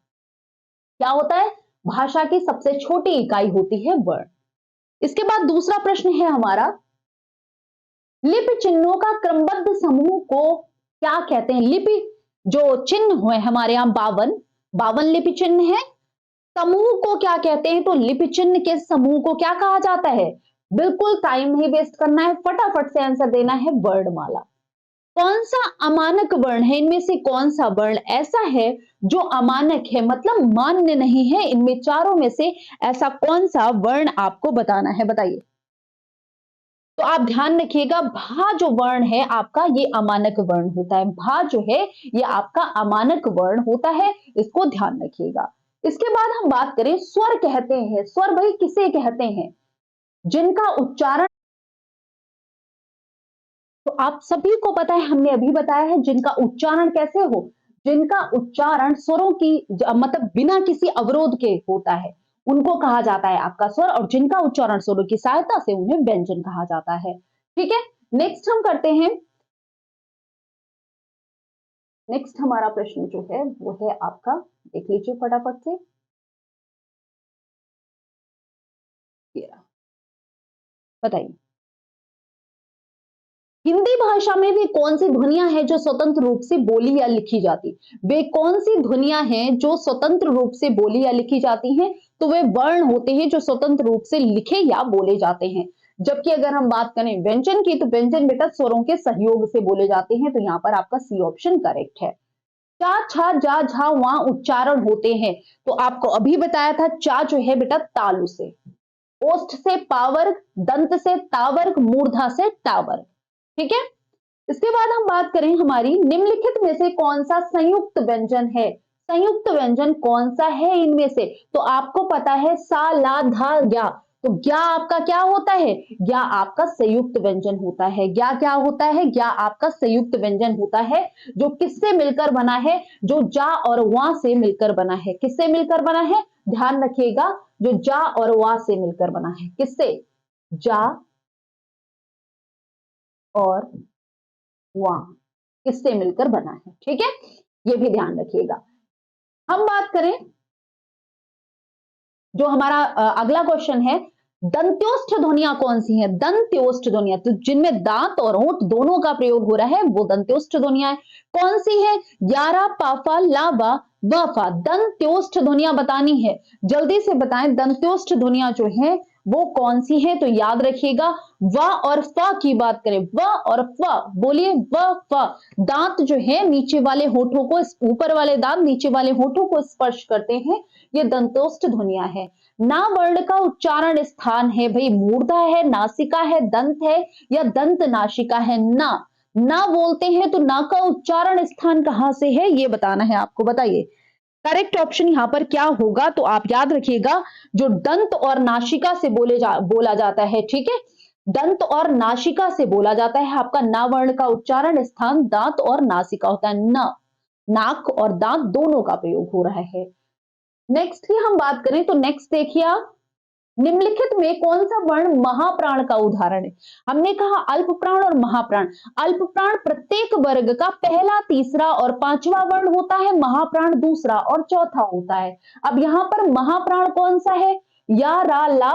क्या होता है, भाषा की सबसे छोटी इकाई होती है वर्ण। इसके बाद दूसरा प्रश्न है हमारा, लिपि चिन्हों का क्रमबद्ध समूह को क्या कहते हैं। लिपि जो चिन्ह हुए हमारे यहां 52 लिपि चिन्ह है, समूह को क्या कहते हैं, तो लिपि चिन्ह के समूह को क्या कहा जाता है। बिल्कुल टाइम नहीं वेस्ट करना है, फटाफट से आंसर देना है, वर्णमाला। कौन सा अमानक वर्ण है, इनमें से कौन सा वर्ण ऐसा है जो अमानक है, मतलब मान्य नहीं है, इनमें चारों में से ऐसा कौन सा वर्ण आपको बताना है, बताइए। तो आप ध्यान रखिएगा, भा जो वर्ण है आपका ये अमानक वर्ण होता है। भा जो है ये आपका अमानक वर्ण होता है, इसको ध्यान रखिएगा। इसके बाद हम बात करें, स्वर कहते हैं। स्वर भाई किसे कहते हैं, जिनका उच्चारण, तो आप सभी को पता है, हमने अभी बताया है, जिनका उच्चारण कैसे हो, जिनका उच्चारण स्वरों की मतलब बिना किसी अवरोध के होता है उनको कहा जाता है आपका स्वर, और जिनका उच्चारण स्वरों की सहायता से उन्हें व्यंजन कहा जाता है, ठीक है। नेक्स्ट हम करते हैं, नेक्स्ट हमारा प्रश्न जो है वो है आपका, देख लीजिए फटाफट से, बताइए। हिंदी भाषा में वे कौन सी ध्वनियां हैं जो स्वतंत्र रूप से बोली या लिखी जाती, वे कौन सी ध्वनियां हैं जो स्वतंत्र रूप से बोली या लिखी जाती हैं, तो वे वर्ण होते हैं जो स्वतंत्र रूप से लिखे या बोले जाते हैं। जबकि अगर हम बात करें व्यंजन की, तो व्यंजन बेटा स्वरों के सहयोग से बोले जाते हैं, तो यहाँ पर आपका सी ऑप्शन करेक्ट है। चा छा जा झा वहां उच्चारण होते हैं, तो आपको अभी बताया था, चा जो है बेटा तालु से, ओष्ठ से पावर्ग, दंत से तावर्ग, मूर्धा से टावर्ग, ठीक है। इसके बाद हम बात करें हमारी निम्नलिखित में से कौन सा संयुक्त व्यंजन है। संयुक्त व्यंजन कौन सा है इनमें से? तो आपको पता है सा ला धा ज्ञा, तो ज्ञा आपका क्या होता है? ज्ञा आपका संयुक्त व्यंजन होता है। ज्ञा क्या होता है? ज्ञा आपका संयुक्त व्यंजन होता है जो किससे मिलकर बना है? जो जा और वा से मिलकर बना है। किससे मिलकर बना है? ध्यान रखिएगा, जो जा और वा से मिलकर बना है। किससे? जा और वा किससे मिलकर बना है, ठीक है, ये भी ध्यान रखिएगा। हम बात करें जो हमारा अगला क्वेश्चन है, दंत्योष्ठ ध्वनियां कौन सी हैं? दंत्योष्ठ ध्वनियां, तो जिनमें दांत और होंठ दोनों का प्रयोग हो रहा है वो दंत्योष्ठ ध्वनियां है। कौन सी है? यारा, पाफा, लाबा, वाफा। दंत्योष्ठ ध्वनियां बतानी है, जल्दी से बताएं दंत्योष्ठ ध्वनियां जो है वो कौन सी है? तो याद रखिएगा व और फ की बात करें, व और फ, बोलिए व फ। दांत जो है नीचे वाले होठों को, ऊपर वाले दांत नीचे वाले होठों को स्पर्श करते हैं, ये दंतोष्ठ ध्वनियां है। ना वर्ण का उच्चारण स्थान है भाई, मूर्धा है, नासिका है, दंत है या दंत नासिका है? ना, ना बोलते हैं तो ना का उच्चारण स्थान कहां से है ये बताना है आपको। बताइए करेक्ट ऑप्शन यहां पर क्या होगा? तो आप याद रखिएगा जो दंत और नासिका से बोला जाता है, ठीक है, दंत और नासिका से बोला जाता है। आपका ना वर्ण का उच्चारण स्थान दांत और नासिका होता है। न, नाक और दांत दोनों का प्रयोग हो रहा है। नेक्स्ट की हम बात करें तो नेक्स्ट देखिए आप, निम्नलिखित में कौन सा वर्ण महाप्राण का उदाहरण है? हमने कहा अल्प प्राण और महाप्राण। अल्प प्राण प्रत्येक वर्ग का पहला, तीसरा और पांचवा वर्ण होता है, महाप्राण दूसरा और चौथा होता है। अब यहां पर महाप्राण कौन सा है? या, रा, ला,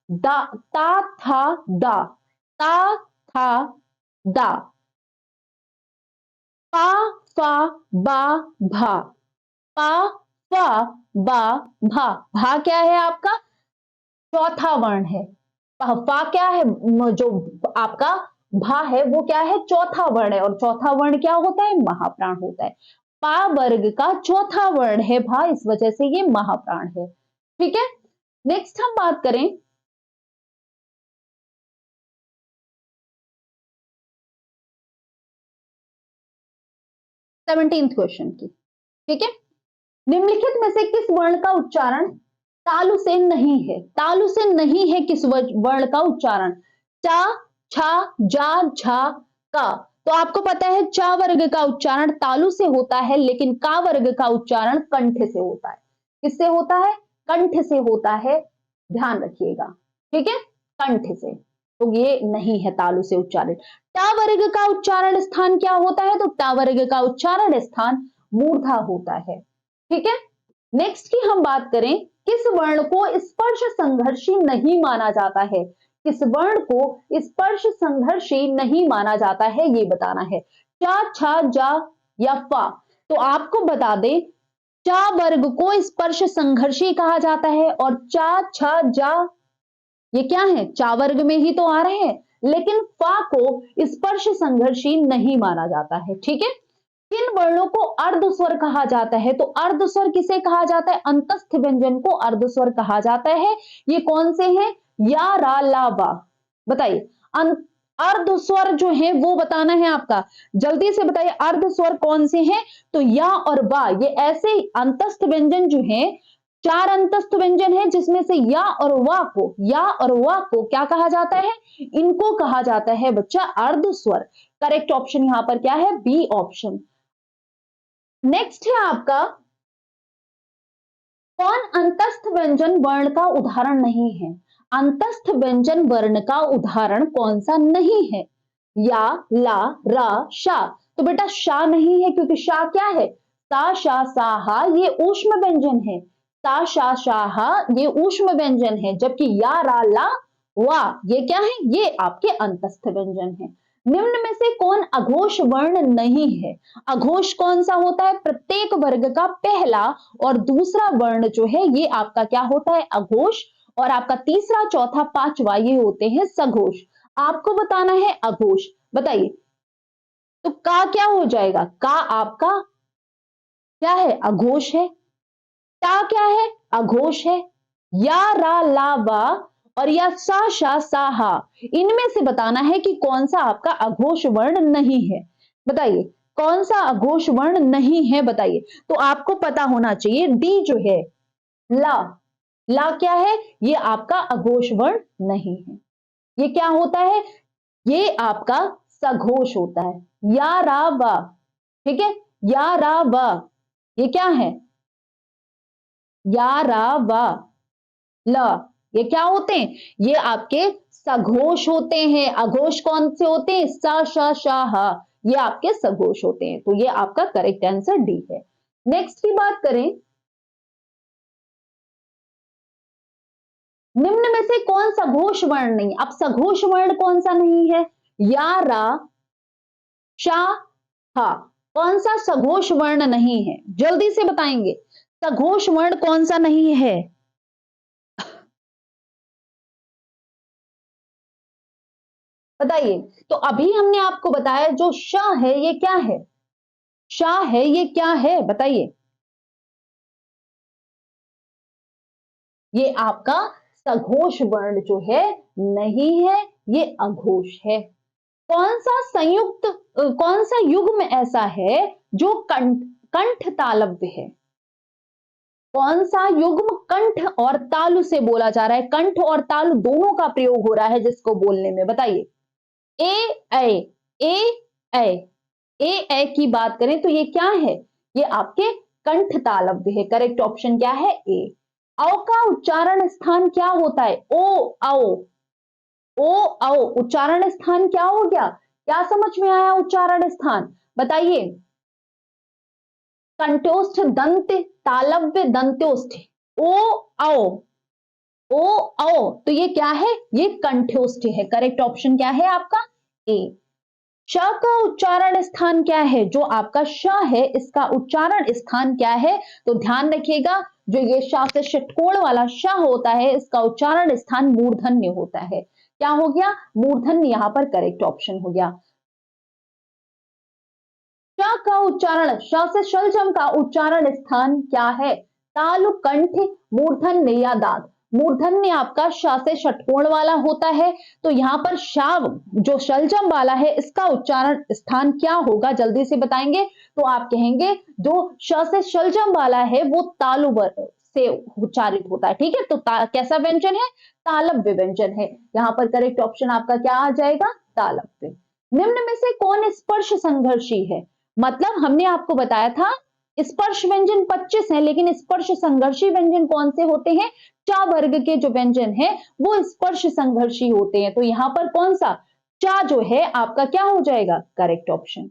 दा, ता, था, दा, ता, था, दा, पा, फा, बा, भा, पा, फा, बा, भा। भा क्या है आपका? चौथा वर्ण है। फा क्या है? जो आपका भा है वो क्या है? चौथा वर्ण है, और चौथा वर्ण क्या होता है? महाप्राण होता है। पा वर्ग का चौथा वर्ण है भा, इस वजह से ये महाप्राण है, ठीक है। नेक्स्ट हम बात करें 17th क्वेश्चन की, ठीक है। निम्नलिखित में से किस वर्ण का उच्चारण तालु से नहीं है? तालु से नहीं है किस वर्ण का उच्चारण? चा, छा, जा, झा, का। तो आपको पता है चा वर्ग का उच्चारण तालु से होता है, लेकिन का वर्ग का उच्चारण कंठ से होता है। किससे होता है? कंठ से होता है, ध्यान रखिएगा, ठीक है, कंठ से। तो ये नहीं है तालु से उच्चारण। टा वर्ग का उच्चारण स्थान क्या होता है? तो टा वर्ग का उच्चारण स्थान मूर्धा होता है, ठीक है। नेक्स्ट की हम बात करें, किस वर्ण को स्पर्श संघर्षी नहीं माना जाता है? किस वर्ण को स्पर्श संघर्षी नहीं माना जाता है ये बताना है। चा, छा, जा या फा। तो आपको बता दें चा वर्ग को स्पर्श संघर्षी कहा जाता है, और चा, छा, जा ये क्या है? चा वर्ग में ही तो आ रहे हैं, लेकिन फा को स्पर्श संघर्षी नहीं माना जाता है, ठीक है। किन वर्णों को अर्धस्वर कहा जाता है? तो अर्धस्वर किसे कहा जाता है? अंतस्थ व्यंजन को अर्धस्वर कहा जाता है। ये कौन से हैं? या, रा, ला, वा। बताइए अर्धस्वर जो है वो बताना है आपका, जल्दी से बताइए अर्धस्वर कौन से हैं? तो या और वा, ये ऐसे अंतस्थ व्यंजन जो है, चार अंतस्थ व्यंजन है जिसमें से या और वा को क्या कहा जाता है? इनको कहा जाता है बच्चा अर्धस्वर। करेक्ट ऑप्शन यहां पर क्या है? B option. नेक्स्ट है आपका, कौन अंतस्थ व्यंजन वर्ण का उदाहरण नहीं है? अंतस्थ व्यंजन वर्ण का उदाहरण कौन सा नहीं है? या, ला, रा, शा। तो बेटा शा नहीं है, क्योंकि शा क्या है? सा, शा, सा, हा ये ऊष्म व्यंजन है। सा, शा, शा, हा ये ऊष्म व्यंजन है, जबकि या, रा, ला, वा ये क्या है? ये आपके अंतस्थ व्यंजन है। निम्न में से कौन अघोष वर्ण नहीं है? अघोष कौन सा होता है? प्रत्येक वर्ग का पहला और दूसरा वर्ण जो है ये आपका क्या होता है? अघोष। और आपका तीसरा, चौथा, पांचवा ये होते हैं सघोष। आपको बताना है अघोष। बताइए तो का क्या हो जाएगा? का आपका क्या है? अघोष है। टा क्या है? अघोष है। या, रा, ला, वा और या सा शा सा हा, इनमें से बताना है कि कौन सा आपका अघोष वर्ण नहीं है। बताइए कौन सा अघोष वर्ण नहीं है, बताइए। तो आपको पता होना चाहिए डी जो है ला, ला क्या है, ये आपका अघोष वर्ण नहीं है। ये क्या होता है, ये आपका सघोष होता है। या रा वा, ठीक है, या रा वा, ये क्या है, या रा वा ल, ये क्या होते हैं, ये आपके सघोष होते हैं। अघोष कौन से होते हैं, सा श श ह, ये आपके सघोष होते हैं। तो ये आपका करेक्ट आंसर डी है। नेक्स्ट की बात करें, निम्न में से कौन सघोष वर्ण नहीं, अब सघोष वर्ण कौन सा नहीं है, या रा शा हा, कौन सा सघोष वर्ण नहीं है, जल्दी से बताएंगे सघोष वर्ण कौन सा नहीं है। बताइए। तो अभी हमने आपको बताया जो श है ये क्या है, श है ये क्या है, बताइए। ये आपका सघोष वर्ण जो है नहीं है, ये अघोष है। कौन सा संयुक्त कौन सा युग्म ऐसा है जो कंठ कंठ तालव्य है, कौन सा युग्म कंठ और तालु से बोला जा रहा है, कंठ और तालु दोनों का प्रयोग हो रहा है जिसको बोलने में, बताइए। ए ए ए ए ए की बात करें तो ये क्या है, ये आपके कंठ तालव्य है। करेक्ट ऑप्शन क्या है, ए। औ का उच्चारण स्थान क्या होता है, ओ औ, ओ औ उच्चारण स्थान क्या हो गया, क्या समझ में आया उच्चारण स्थान, बताइए। कंठोष्ठ दंत तालव्य दंत्योष्ठ, ओ औ, ओ औ, तो ये क्या है, ये कंठोष्ठ है। करेक्ट ऑप्शन क्या है आपका, ए। श का उच्चारण स्थान क्या है, जो आपका श है इसका उच्चारण स्थान क्या है, तो ध्यान रखिएगा जो ये श से षटकोण वाला श होता है इसका उच्चारण स्थान मूर्धन्य होता है। क्या हो गया, मूर्धन्य, यहां पर करेक्ट ऑप्शन हो गया। श का उच्चारण, श से शलजम का उच्चारण स्थान क्या है, तालु कंठ मूर्धन्य या दांत। मूर्धन्य आपका श से षटकोण वाला होता है, तो यहां पर शाव जो शलजम वाला है इसका उच्चारण स्थान क्या होगा, जल्दी से बताएंगे। तो आप कहेंगे जो श से शलजम वाला है वो तालु से उच्चारित होता है, ठीक है। तो कैसा व्यंजन है, तालव्य व्यंजन है। यहाँ पर करेक्ट ऑप्शन आपका क्या आ जाएगा, तालव्य। निम्न में से कौन स्पर्श संघर्षी है, मतलब हमने आपको बताया था स्पर्श व्यंजन 25 है, लेकिन स्पर्श संघर्षी व्यंजन कौन से होते हैं, चा वर्ग के जो व्यंजन है वो स्पर्श संघर्षी होते हैं। तो यहां पर कौन सा चा जो है आपका क्या हो जाएगा, करेक्ट ऑप्शन।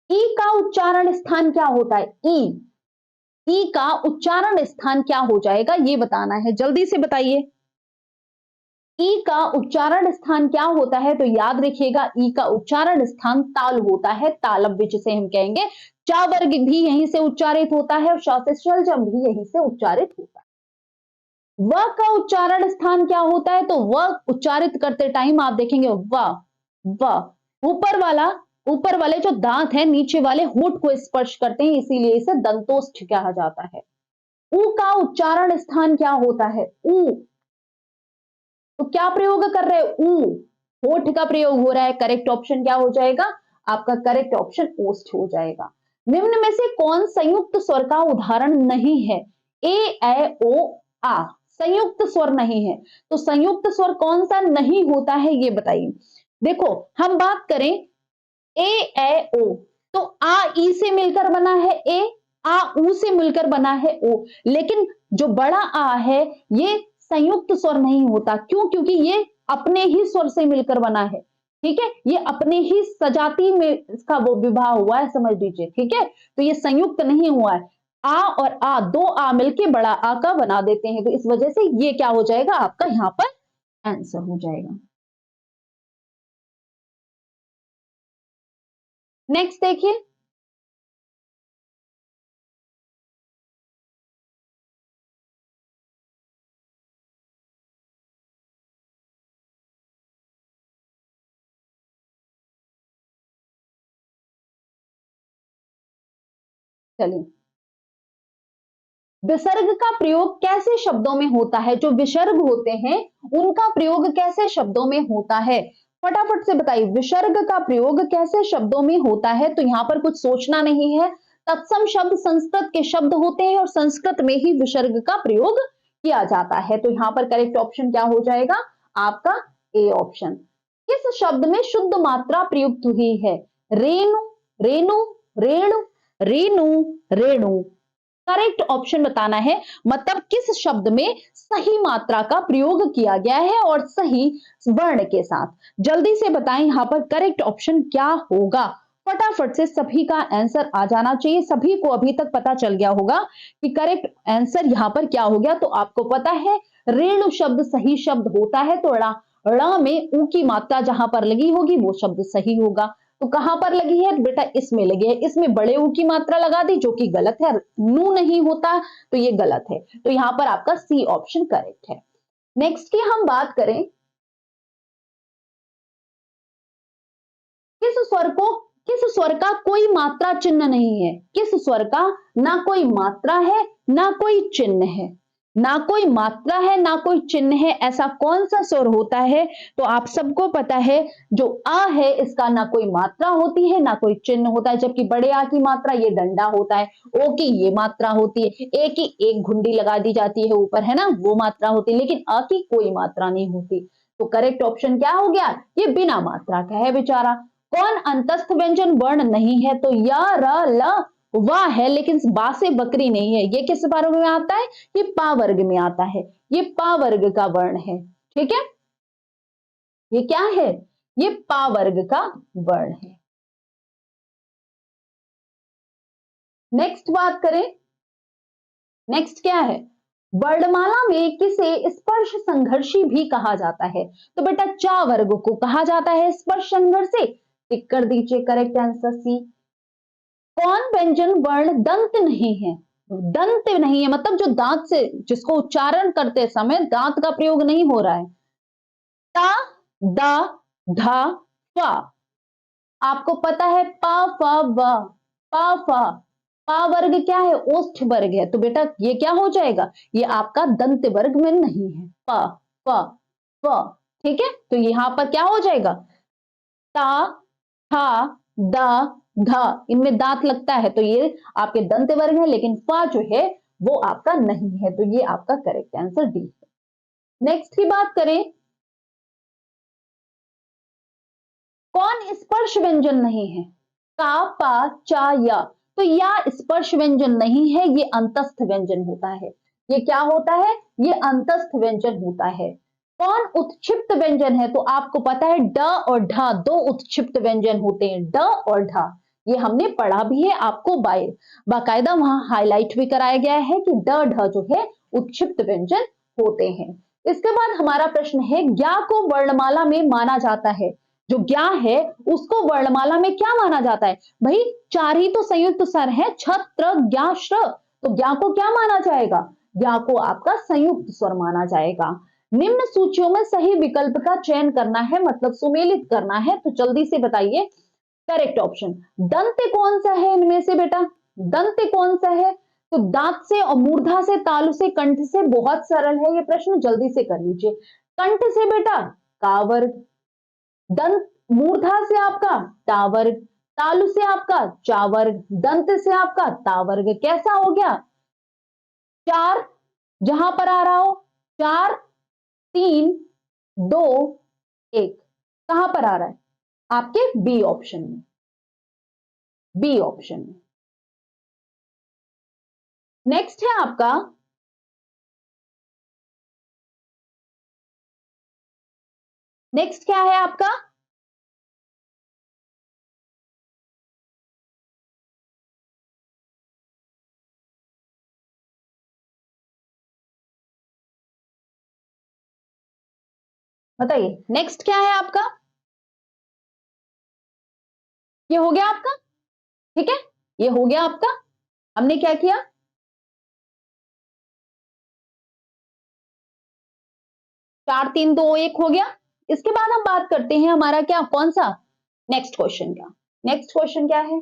ई का उच्चारण स्थान क्या होता है, ई का उच्चारण स्थान क्या हो जाएगा ये बताना है, जल्दी से बताइए। ई का उच्चारण स्थान क्या होता है, तो याद रखिएगा ई का उच्चारण स्थान ताल होता है, तालव्य जिसे हम कहेंगे। चा वर्ग भी यहीं से उच्चारित होता है और श से शलजम भी यहीं से उच्चारित होता है। व का उच्चारण स्थान क्या होता है, तो व उच्चारित करते टाइम आप देखेंगे व ऊपर वाला, ऊपर वाले जो दांत है नीचे वाले होंठ को स्पर्श करते हैं, इसीलिए इसे दंतोष्ठ कहा जाता है। ऊ का उच्चारण स्थान क्या होता है, ऊ, तो क्या प्रयोग कर रहे हैं, ऊ, होठ का प्रयोग हो रहा है। करेक्ट ऑप्शन क्या हो जाएगा आपका, करेक्ट ऑप्शन ओष्ठ हो जाएगा। निम्न में से कौन संयुक्त स्वर का उदाहरण नहीं है, ए ओ आ संयुक्त स्वर नहीं है, तो संयुक्त स्वर कौन सा नहीं होता है ये बताइए। देखो हम बात करें ओ, तो आ ई से मिलकर बना है ए, आ ऊ से मिलकर बना है ओ, लेकिन जो बड़ा आ है ये संयुक्त स्वर नहीं होता, क्यों, क्योंकि ये अपने ही स्वर से मिलकर बना है, ठीक है, ये अपने ही सजाती में इसका वो विवाह हुआ है, समझ लीजिए, ठीक है। तो ये संयुक्त नहीं हुआ है, आ और आ दो आ मिलके बड़ा आ का बना देते हैं, तो इस वजह से ये क्या हो जाएगा आपका यहां पर आंसर हो जाएगा। नेक्स्ट देखिए, चलिए विसर्ग का प्रयोग कैसे शब्दों में होता है? जो विसर्ग होते हैं उनका प्रयोग कैसे शब्दों में होता है? फटाफट से बताइए, विसर्ग का प्रयोग कैसे शब्दों में होता है? तो यहां पर कुछ सोचना नहीं है। तत्सम शब्द संस्कृत के शब्द होते हैं और संस्कृत में ही विसर्ग का प्रयोग किया जाता है। तो यहां पर करेक्ट ऑप्शन क्या हो जाएगा? आपका ए ऑप्शन। किस शब्द में शुद्ध मात्रा प्रयुक्त हुई है? रेणु, रेणु, रेणु, रेणु, रेणु। करेक्ट ऑप्शन बताना है, मतलब किस शब्द में सही मात्रा का प्रयोग किया गया है और सही वर्ण के साथ। जल्दी से बताएं यहां पर करेक्ट ऑप्शन क्या होगा? फटाफट से सभी का आंसर आ जाना चाहिए। सभी को अभी तक पता चल गया होगा कि करेक्ट आंसर यहां पर क्या हो गया। तो आपको पता है रेणु शब्द सही शब्द होता है, तो ड़ में ऊ की मात्रा जहां पर लगी होगी वो शब्द सही होगा। तो कहां पर लगी है बेटा? इसमें लगी है। इसमें बड़े ऊ की मात्रा लगा दी जो कि गलत है, नू नहीं होता तो ये गलत है। तो यहां पर आपका सी ऑप्शन करेक्ट है। नेक्स्ट की हम बात करें, किस स्वर का कोई मात्रा चिन्ह नहीं है? किस स्वर का ना कोई मात्रा है ना कोई चिन्ह है? ना कोई मात्रा है ना कोई चिन्ह है, ऐसा कौन सा स्वर होता है? तो आप सबको पता है जो आ है इसका ना कोई मात्रा होती है ना कोई चिन्ह होता है, जबकि बड़े आ की मात्रा ये डंडा होता है, ओ की ये मात्रा होती है, ए की एक घुंडी लगा दी जाती है ऊपर, है ना, वो मात्रा होती है, लेकिन अ की कोई मात्रा नहीं होती। तो करेक्ट ऑप्शन क्या हो गया? ये बिना मात्रा का है बेचारा। कौन अंतस्थ व्यंजन वर्ण नहीं है? तो य, र, ल, वा है, लेकिन बा से बकरी नहीं है। ये किस वर्ग में आता है? ये पा वर्ग में आता है। ये पा वर्ग का वर्ण है। ठीक है, ये क्या है? ये पा वर्ग का वर्ण है। नेक्स्ट बात करें, नेक्स्ट क्या है? वर्णमाला में किसे स्पर्श संघर्षी भी कहा जाता है? तो बेटा चा वर्ग को कहा जाता है स्पर्श संघर्षी। टिक कर दीजिए करेक्ट आंसर सी। कौन व्यंजन वर्ण दंत नहीं है? दंत नहीं है मतलब जो दांत से, जिसको उच्चारण करते समय दांत का प्रयोग नहीं हो रहा है। ता, दा, धा, फा। आपको पता है पा, फा, वा, पा, फा। पा वर्ग क्या है? ओष्ठ वर्ग है। तो बेटा ये क्या हो जाएगा? ये आपका दंत वर्ग में नहीं है। पा, फा, फ। ठीक है, तो यहां पर क्या हो जाएगा? ता, था, दा, धा, इनमें दांत लगता है तो ये आपके दंत वर्ग है, लेकिन फा जो है वो आपका नहीं है। तो ये आपका करेक्ट आंसर डी है। नेक्स्ट की बात करें, कौन स्पर्श व्यंजन नहीं है? का, पा, चा, या। तो या स्पर्श व्यंजन नहीं है, ये अंतस्थ व्यंजन होता है। ये क्या होता है? ये अंतस्थ व्यंजन होता है। कौन उत्क्षिप्त व्यंजन है? तो आपको पता है ड और ढ दो उत्क्षिप्त व्यंजन होते हैं, ड और ढ। ये हमने पढ़ा भी है, आपको बाकायदा वहां हाईलाइट भी कराया गया है कि ड ढ जो है उत्क्षिप्त व्यंजन होते हैं। इसके बाद हमारा प्रश्न है, ज्ञा को वर्णमाला में माना जाता है। जो ज्ञा है उसको वर्णमाला में क्या माना जाता है? भाई चार ही तो संयुक्त स्वर है, छत्र, ज्ञा, श्र। तो ज्ञा को क्या माना जाएगा? ज्ञा को आपका संयुक्त स्वर माना जाएगा। निम्न सूचियों में सही विकल्प का चयन करना है, मतलब सुमेलित करना है। तो जल्दी से बताइए करेक्ट ऑप्शन। दंत कौन सा है इनमें से बेटा? दंत कौन सा है? तो दांत से और मूर्धा से, तालु से, कंठ से। बहुत सरल है ये प्रश्न, जल्दी से कर लीजिए। कंठ से बेटा का वर्ग, दंत मूर्धा से आपका टा वर्ग, तालु से आपका चा वर्ग, दंत से आपका ता वर्ग। कैसा हो गया? चार जहां पर आ रहा हो, चार, तीन, दो, एक। कहां पर आ रहा है? आपके बी ऑप्शन में, बी ऑप्शन में। नेक्स्ट है आपका, नेक्स्ट क्या है आपका? बताइए नेक्स्ट क्या है आपका? ये हो गया आपका, ठीक है, ये हो गया आपका। हमने क्या किया? चार, तीन, दो, एक हो गया। इसके बाद हम बात करते हैं हमारा क्या, कौन सा नेक्स्ट क्वेश्चन का। नेक्स्ट क्वेश्चन क्या है?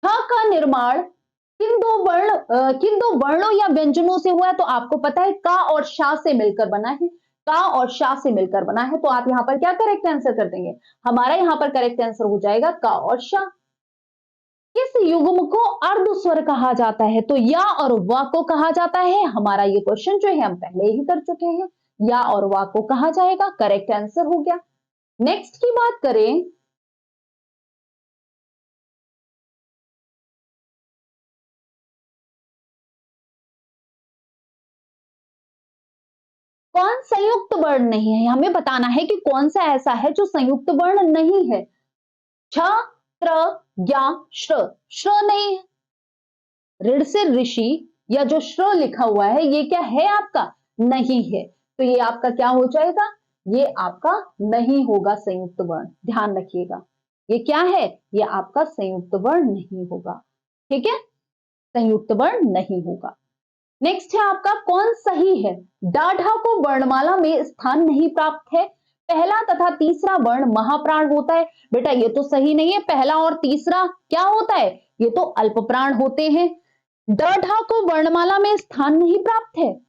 ठ का निर्माण किन दो वर्णों या व्यंजनों से हुआ है? तो आपको पता है का और शा से मिलकर बना है, का और शा से मिलकर बना है। तो आप यहां पर क्या करेक्ट आंसर कर देंगे? हमारा यहां पर करेक्ट आंसर हो जाएगा का और शा। किस युग्म को अर्ध स्वर कहा जाता है? तो या और वा को कहा जाता है। हमारा ये क्वेश्चन जो है हम पहले ही कर चुके हैं, या और वा को कहा जाएगा, करेक्ट आंसर हो गया। नेक्स्ट की बात करें, कौन संयुक्त वर्ण नहीं है? हमें बताना है कि कौन सा ऐसा है जो संयुक्त वर्ण नहीं है। छ, त्र, ज्ञा, श्र। श्र नहीं है। ऋण से ऋषि या जो श्र लिखा हुआ है ये क्या है आपका? नहीं है। तो ये आपका क्या हो जाएगा? ये आपका नहीं होगा संयुक्त वर्ण, ध्यान रखिएगा। ये क्या है? ये आपका संयुक्त वर्ण नहीं होगा। ठीक है, संयुक्त वर्ण नहीं होगा। नेक्स्ट है आपका कौन सही है? डाढ़ा को वर्णमाला में स्थान नहीं प्राप्त है। पहला तथा तीसरा वर्ण महाप्राण होता है। बेटा ये तो सही नहीं है, पहला और तीसरा क्या होता है? ये तो अल्प प्राण होते हैं। डाढ़ा को वर्णमाला में स्थान नहीं प्राप्त है।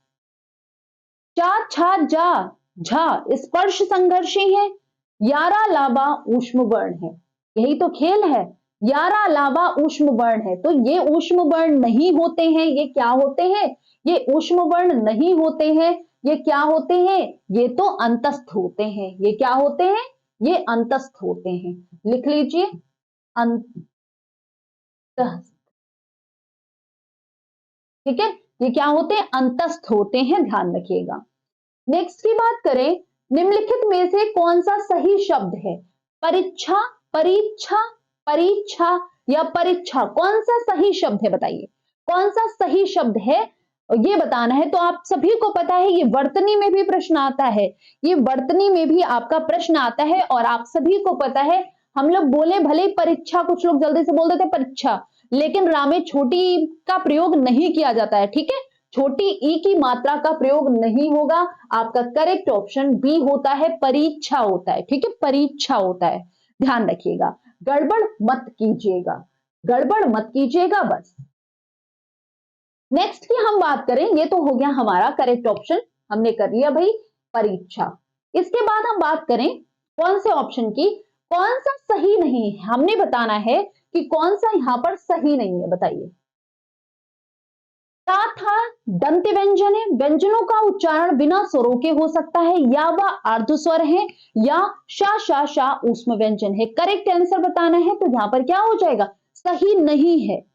चा, छा, जा, झा स्पर्श संघर्षी है। यारा, लाबा ऊष्म वर्ण है। यही तो खेल है। यारा, लाबा ऊष्म वर्ण है, तो ये ऊष्म वर्ण नहीं होते हैं। ये क्या होते हैं? ये ऊष्म वर्ण नहीं होते हैं। ये क्या होते हैं? ये तो अंतस्थ होते हैं। ये क्या होते हैं? ये अंतस्थ होते हैं। लिख लीजिए, अंतस्थ। ठीक है, ये क्या होते हैं? अंतस्थ होते हैं, ध्यान रखिएगा। नेक्स्ट की बात करें, निम्नलिखित में से कौन सा सही शब्द है? परीक्षा, परीक्षा, परीक्षा या परीक्षा, कौन सा सही शब्द है? बताइए कौन सा सही शब्द है, ये बताना है। तो आप सभी को पता है ये वर्तनी में भी प्रश्न आता है, ये वर्तनी में भी आपका प्रश्न आता है। और आप सभी को पता है, हम लोग बोले भले परीक्षा, कुछ लोग जल्दी से बोल देते परीक्षा, लेकिन रा में छोटी ई का प्रयोग नहीं किया जाता है। ठीक है, छोटी ई की मात्रा का प्रयोग नहीं होगा। आपका करेक्ट ऑप्शन बी होता है, परीक्षा होता है। ठीक है, परीक्षा होता है, ध्यान रखिएगा। गड़बड़ मत कीजिएगा, गड़बड़ मत कीजिएगा बस। नेक्स्ट की हम बात करें, ये तो हो गया हमारा करेक्ट ऑप्शन, हमने कर लिया भाई परीक्षा। इसके बाद हम बात करें कौन से ऑप्शन की, कौन सा सही नहीं है। हमने बताना है कि कौन सा यहां पर सही नहीं है, बताइए। ता, था दंत व्यंजन है, व्यंजनों का उच्चारण बिना स्वरों के हो सकता है, या वह अर्ध स्वर है, या शा, शा, शा ऊष्म व्यंजन है। करेक्ट आंसर बताना है, तो यहां पर क्या हो जाएगा? सही नहीं है।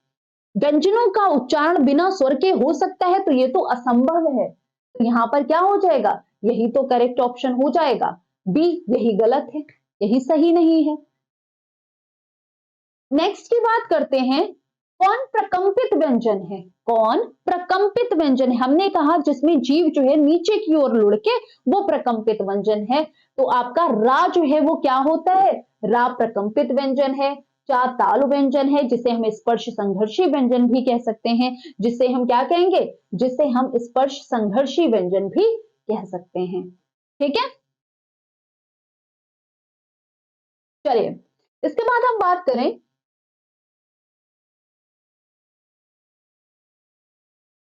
व्यंजनों का उच्चारण बिना स्वर के हो सकता है, तो ये तो असंभव है। तो यहां पर क्या हो जाएगा? यही तो करेक्ट ऑप्शन हो जाएगा, बी। यही गलत है, यही सही नहीं है। नेक्स्ट की बात करते हैं, कौन प्रकंपित व्यंजन है? कौन प्रकंपित व्यंजन है? हमने कहा जिसमें जीव जो है नीचे की ओर लुढ़ के, वो प्रकंपित व्यंजन है। तो आपका रा जो है वो क्या होता है? रा प्रकंपित व्यंजन है। चा तालु व्यंजन है, जिसे हम स्पर्श संघर्षी व्यंजन भी कह सकते हैं। जिसे हम क्या कहेंगे? जिसे हम स्पर्श संघर्षी व्यंजन भी कह सकते हैं। ठीक है, चलिए इसके बाद हम बात करें,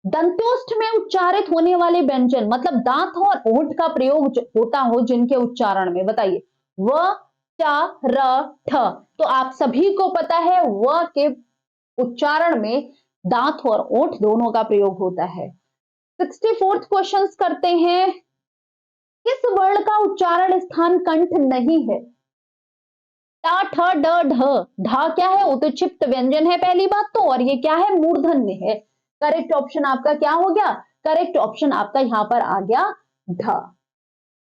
दंत्योष्ठ में उच्चारित होने वाले व्यंजन, मतलब दांत और ओंठ का प्रयोग होता हो जिनके उच्चारण में, बताइए। व, च, र, ठ। तो आप सभी को पता है व के उच्चारण में दांत और ओंठ दोनों का प्रयोग होता है। 64th क्वेश्चन करते हैं, किस वर्ण का उच्चारण स्थान कंठ नहीं है? टा, ठ, ड, ढ। ढ क्या है? उत्क्षिप्त व्यंजन है पहली बात तो, और ये क्या है? मूर्धन्य है। करेक्ट ऑप्शन आपका क्या हो गया? करेक्ट ऑप्शन आपका यहां पर आ गया ढ।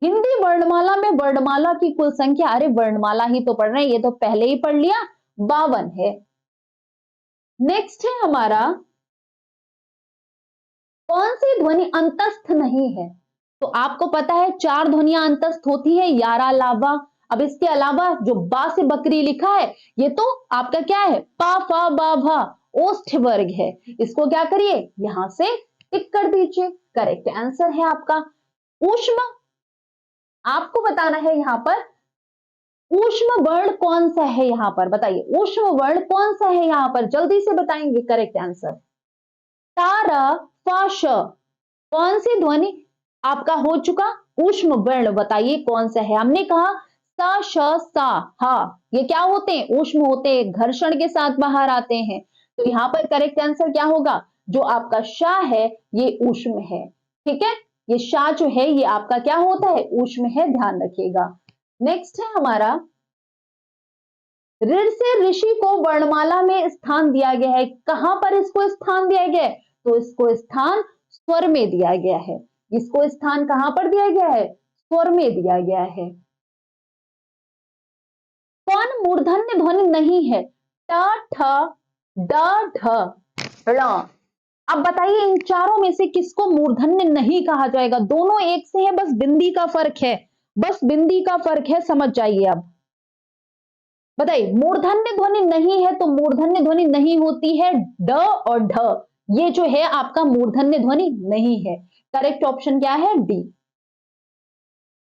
हिंदी वर्णमाला में वर्णमाला की कुल संख्या, अरे वर्णमाला ही तो पढ़ रहे हैं, ये तो पहले ही पढ़ लिया, 52 है। नेक्स्ट है हमारा, कौन सी ध्वनि अंतस्थ नहीं है? तो आपको पता है 4 ध्वनियां अंतस्थ होती है, यारा, लावा। अब इसके अलावा जो बा से बकरी लिखा है, ये तो आपका क्या है? पा, फा, बा, भा ओष्ठ वर्ग है। इसको क्या करिए? यहां से टिक कर दीजिए, करेक्ट आंसर है आपका ऊष्म। आपको बताना है यहां पर ऊष्म वर्ण कौन सा है यहां पर, बताइए ऊष्म वर्ण कौन सा है यहां पर, जल्दी से बताएंगे करेक्ट आंसर। तारा फाश, कौन सी ध्वनि आपका हो चुका, ऊष्म वर्ण बताइए कौन सा है। हमने कहा सा श सा हा, ये क्या होते हैं, ऊष्म होते हैं, घर्षण के साथ बाहर आते हैं। तो यहां पर करेक्ट आंसर क्या होगा, जो आपका शा है ये ऊष्म है, ठीक है, ये शा जो है ये आपका क्या होता है, ऊष्म है, ध्यान रखिएगा। नेक्स्ट है हमारा, ऋण से ऋषि को वर्णमाला में स्थान दिया गया है, कहां पर इसको स्थान दिया गया है, तो इसको स्थान स्वर में दिया गया है, इसको स्थान कहां पर दिया गया है, स्वर में दिया गया है। कौन मूर्धन्य ध्वनि नहीं है, ट ठ ड ढ ण, अब बताइए इन चारों में से किसको मूर्धन्य नहीं कहा जाएगा, दोनों एक से है, बस बिंदी का फर्क है, बस बिंदी का फर्क है, समझ जाइए। अब बताइए मूर्धन्य ध्वनि नहीं है, तो मूर्धन्य ध्वनि नहीं होती है ड और ढ, ये जो है आपका मूर्धन्य ध्वनि नहीं है, करेक्ट ऑप्शन क्या है, डी।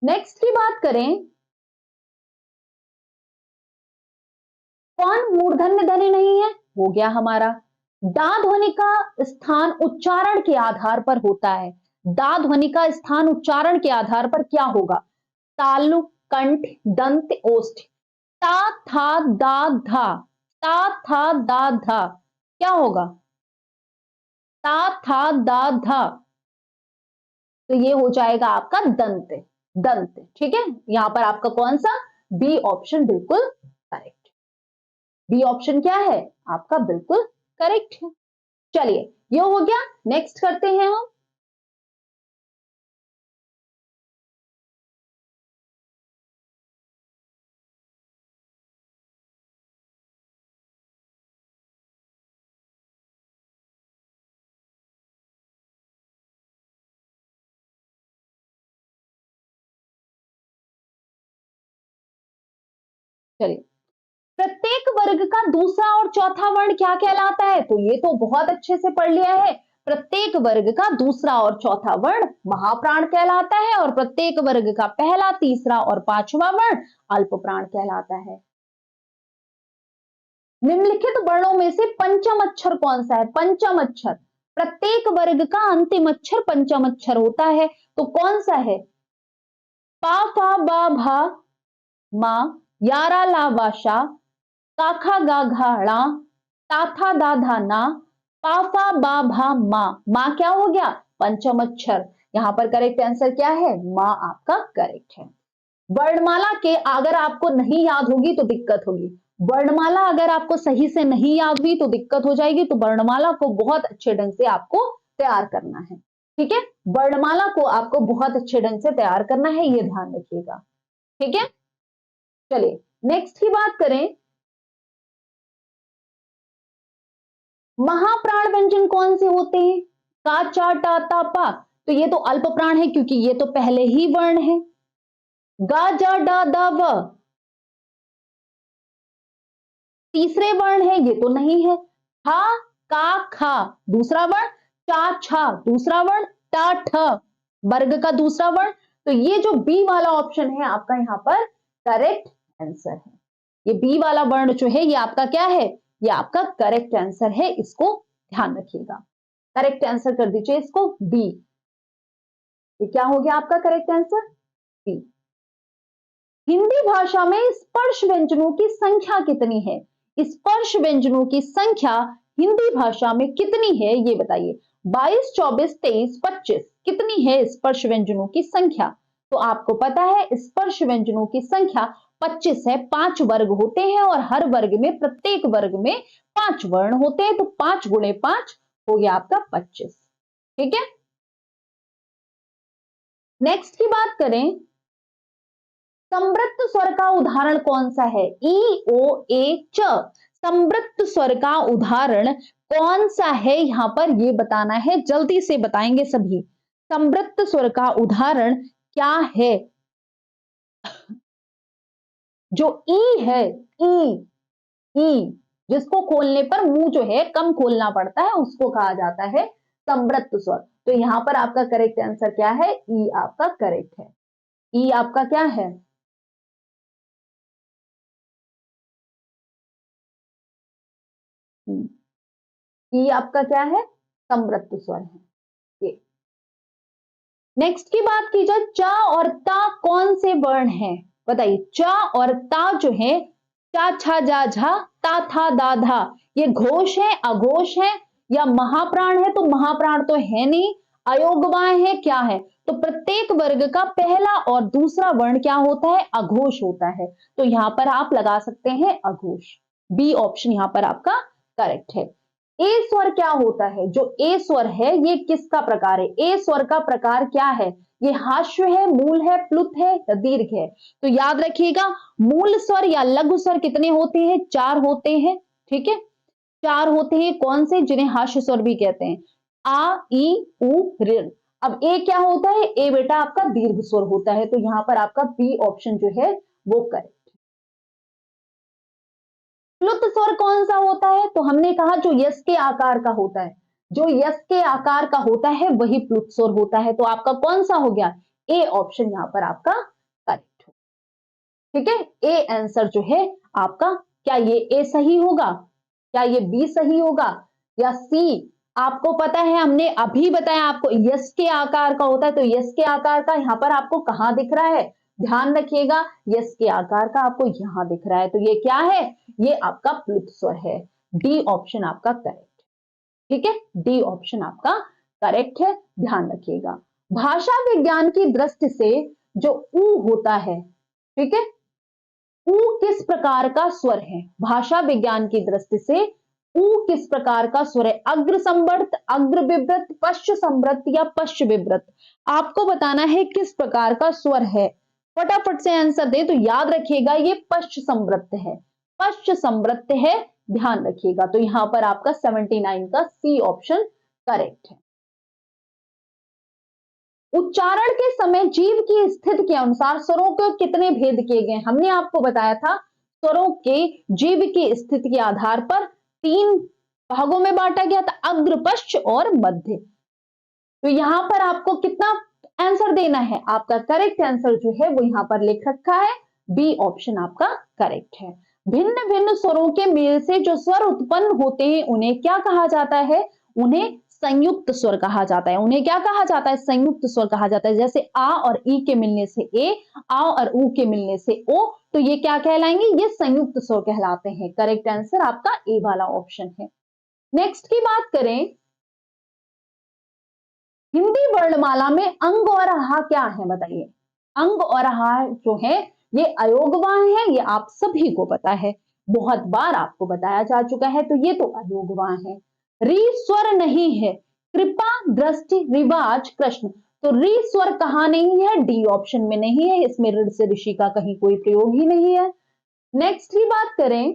नेक्स्ट की बात करें, कौन मूर्धन्य ध्वनि नहीं है, हो गया हमारा, दा ध्वनि का स्थान उच्चारण के आधार पर होता है, दा ध्वनि का स्थान उच्चारण के आधार पर क्या होगा, तालु, कंठ, दंत, ओष्ठ, ता था दा धा, ता था दा धा, क्या होगा, ता था दा धा, तो ये हो जाएगा आपका दंत, दंत, ठीक है, यहां पर आपका कौन सा, बी ऑप्शन बिल्कुल करेक्ट, बी ऑप्शन क्या है आपका बिल्कुल करेक्ट है। चलिए ये हो गया, नेक्स्ट करते हैं हम, चलिए प्रत्येक वर्ग का दूसरा और चौथा वर्ण क्या कहलाता है, तो ये तो बहुत अच्छे से पढ़ लिया है, प्रत्येक वर्ग का दूसरा और चौथा वर्ण महाप्राण कहलाता है, और प्रत्येक वर्ग का पहला, तीसरा और पांचवा वर्ण अल्प प्राण कहलाता है। निम्नलिखित वर्णों में से पंचम अक्षर कौन सा है, पंचम अक्षर, प्रत्येक वर्ग का अंतिम अक्षर पंचम अक्षर होता है, तो कौन सा है, पा फा बा भा मा, यारा ला वाशा, काखा गा घा णा, ताथा दा धा ना, पाफा बा भा मा, मा क्या हो गया, पंचम अक्षर, यहां पर करेक्ट आंसर क्या है, मा आपका करेक्ट है। वर्णमाला के अगर आपको नहीं याद होगी तो दिक्कत होगी, वर्णमाला अगर आपको सही से नहीं याद हुई तो दिक्कत हो जाएगी, तो वर्णमाला को बहुत अच्छे ढंग से आपको तैयार करना है, ठीक है, वर्णमाला को आपको बहुत अच्छे ढंग से तैयार करना है, ये ध्यान रखिएगा, ठीक है। चलिए नेक्स्ट की बात करें, महाप्राण व्यंजन कौन से होते हैं, का चा टा ता पा, तो ये तो अल्प प्राण है क्योंकि ये तो पहले ही वर्ण है, गा जा डा दा व तीसरे वर्ण है, ये तो नहीं है, हा का खा दूसरा वर्ण, चा छा दूसरा वर्ण, टा ठ वर्ग का दूसरा वर्ण, तो ये जो बी वाला ऑप्शन है आपका यहाँ पर करेक्ट आंसर है, ये बी वाला वर्ण जो है ये आपका क्या है, ये आपका करेक्ट आंसर है, इसको ध्यान रखिएगा, करेक्ट आंसर कर दीजिए इसको बी, ये क्या हो गया आपका करेक्ट आंसर बी। हिंदी भाषा में स्पर्श व्यंजनों की संख्या कितनी है, स्पर्श व्यंजनों की संख्या हिंदी भाषा में कितनी है ये बताइए, 22, 24, 23, 25 कितनी है स्पर्श व्यंजनों की संख्या, तो आपको पता है स्पर्श व्यंजनों की संख्या 25 है, 5 वर्ग होते हैं और हर वर्ग में प्रत्येक वर्ग में 5 वर्ण होते हैं, तो 5 गुणे 5 हो गया आपका 25, ठीक है। नेक्स्ट की बात करें, संवृत्त स्वर का उदाहरण कौन सा है, ई ओ ए च, संवृत्त स्वर का उदाहरण कौन सा है यहां पर ये बताना है, जल्दी से बताएंगे सभी, संवृत्त स्वर का उदाहरण क्या है, जो ई है, ई ई जिसको खोलने पर मुंह जो है कम खोलना पड़ता है उसको कहा जाता है संवृत्त स्वर, तो यहां पर आपका करेक्ट आंसर क्या है, ई आपका करेक्ट है, ई आपका क्या है, ई आपका क्या है, समृद्ध स्वर है ये। नेक्स्ट की बात की जाए, चा और ता कौन से वर्ण हैं, बताइए। चा और ता जो है, चा छा जा झा, ता था दा धा, ये घोष है, अघोष है, या महाप्राण है? तो महाप्राण तो है नहीं, अयोगवाय है, क्या है? तो प्रत्येक वर्ग का पहला और दूसरा वर्ण क्या होता है, अघोष होता है। तो यहां पर आप लगा सकते हैं अघोष, बी ऑप्शन यहां पर आपका करेक्ट है। ए स्वर क्या होता है, जो ए स्वर है ये किसका प्रकार है? ए स्वर का प्रकार क्या है? ये हाश्य है, मूल है, प्लुत है या दीर्घ है? तो याद रखिएगा, मूल स्वर या लघु स्वर कितने होते हैं, 4 होते हैं, ठीक है, 4 होते हैं। कौन से? जिन्हें हाश्य स्वर भी कहते हैं, आ, ई, उ, ऋ। अब ए क्या होता है, ए बेटा आपका दीर्घ स्वर होता है। तो यहां पर आपका बी ऑप्शन जो है वो करेक्ट। प्लुत स्वर कौन सा होता है? तो हमने कहा जो यस के आकार का होता है, जो यस के आकार का होता है वही प्लुत स्वर होता है। तो आपका कौन सा हो गया, ए ऑप्शन यहां पर आपका करेक्ट हो, ठीक है। ए आंसर जो है आपका, क्या ये ए सही होगा, क्या ये बी सही होगा, या सी? आपको पता है, हमने अभी बताया आपको यस के आकार का होता है। तो यस के आकार का यहां पर आपको कहां दिख रहा है, ध्यान रखिएगा, यस के आकार का आपको यहां दिख रहा है। तो ये क्या है, ये आपका प्लुत स्वर है। डी ऑप्शन आपका करेक्ट, ठीक है, डी ऑप्शन आपका करेक्ट है, ध्यान रखिएगा। भाषा विज्ञान की दृष्टि से जो ऊ होता है, ठीक है, ऊ किस प्रकार का स्वर है? भाषा विज्ञान की दृष्टि से ऊ किस प्रकार का स्वर है? अग्र संवर्त, अग्र विव्रत, पश्च संवृत या पश्च विव्रत? आपको बताना है किस प्रकार का स्वर है, फटाफट से आंसर दे। तो याद रखिएगा ये पश्च संवृत है, पश्च संवृत है, ध्यान रखिएगा। तो यहां पर आपका 79 का सी ऑप्शन करेक्ट है। उच्चारण के समय जीव की स्थिति के अनुसार स्वरों के कितने भेद किए गए? हमने आपको बताया था स्वरों के जीव की स्थिति के आधार पर 3 भागों में बांटा गया था, अग्र, पश्च और मध्य। तो यहां पर आपको कितना आंसर देना है? आपका करेक्ट आंसर जो है वो यहां पर लिख रखा है, बी ऑप्शन आपका करेक्ट है। भिन्न भिन्न स्वरों के मेल से जो स्वर उत्पन्न होते हैं उन्हें क्या कहा जाता है? उन्हें संयुक्त स्वर कहा जाता है। उन्हें क्या कहा जाता है? संयुक्त स्वर कहा जाता है। जैसे आ और ई के मिलने से ए, आ और उ के मिलने से ओ, तो ये क्या कहलाएंगे? ये संयुक्त स्वर कहलाते हैं। करेक्ट आंसर आपका ए वाला ऑप्शन है। नेक्स्ट की बात करें, हिंदी वर्णमाला में अंग और आहा क्या है, बताइए। अंग और आहा जो है ये अयोगवान है, ये आप सभी को पता है, बहुत बार आपको बताया जा चुका है। तो ये तो अयोगवान है। री स्वर नहीं है, कृपा, दृष्टि, रिवाज, कृष्ण। तो री स्वर कहां नहीं है? डी ऑप्शन में नहीं है, इसमें ऋण से ऋषि का कहीं कोई प्रयोग ही नहीं है। नेक्स्ट की बात करें,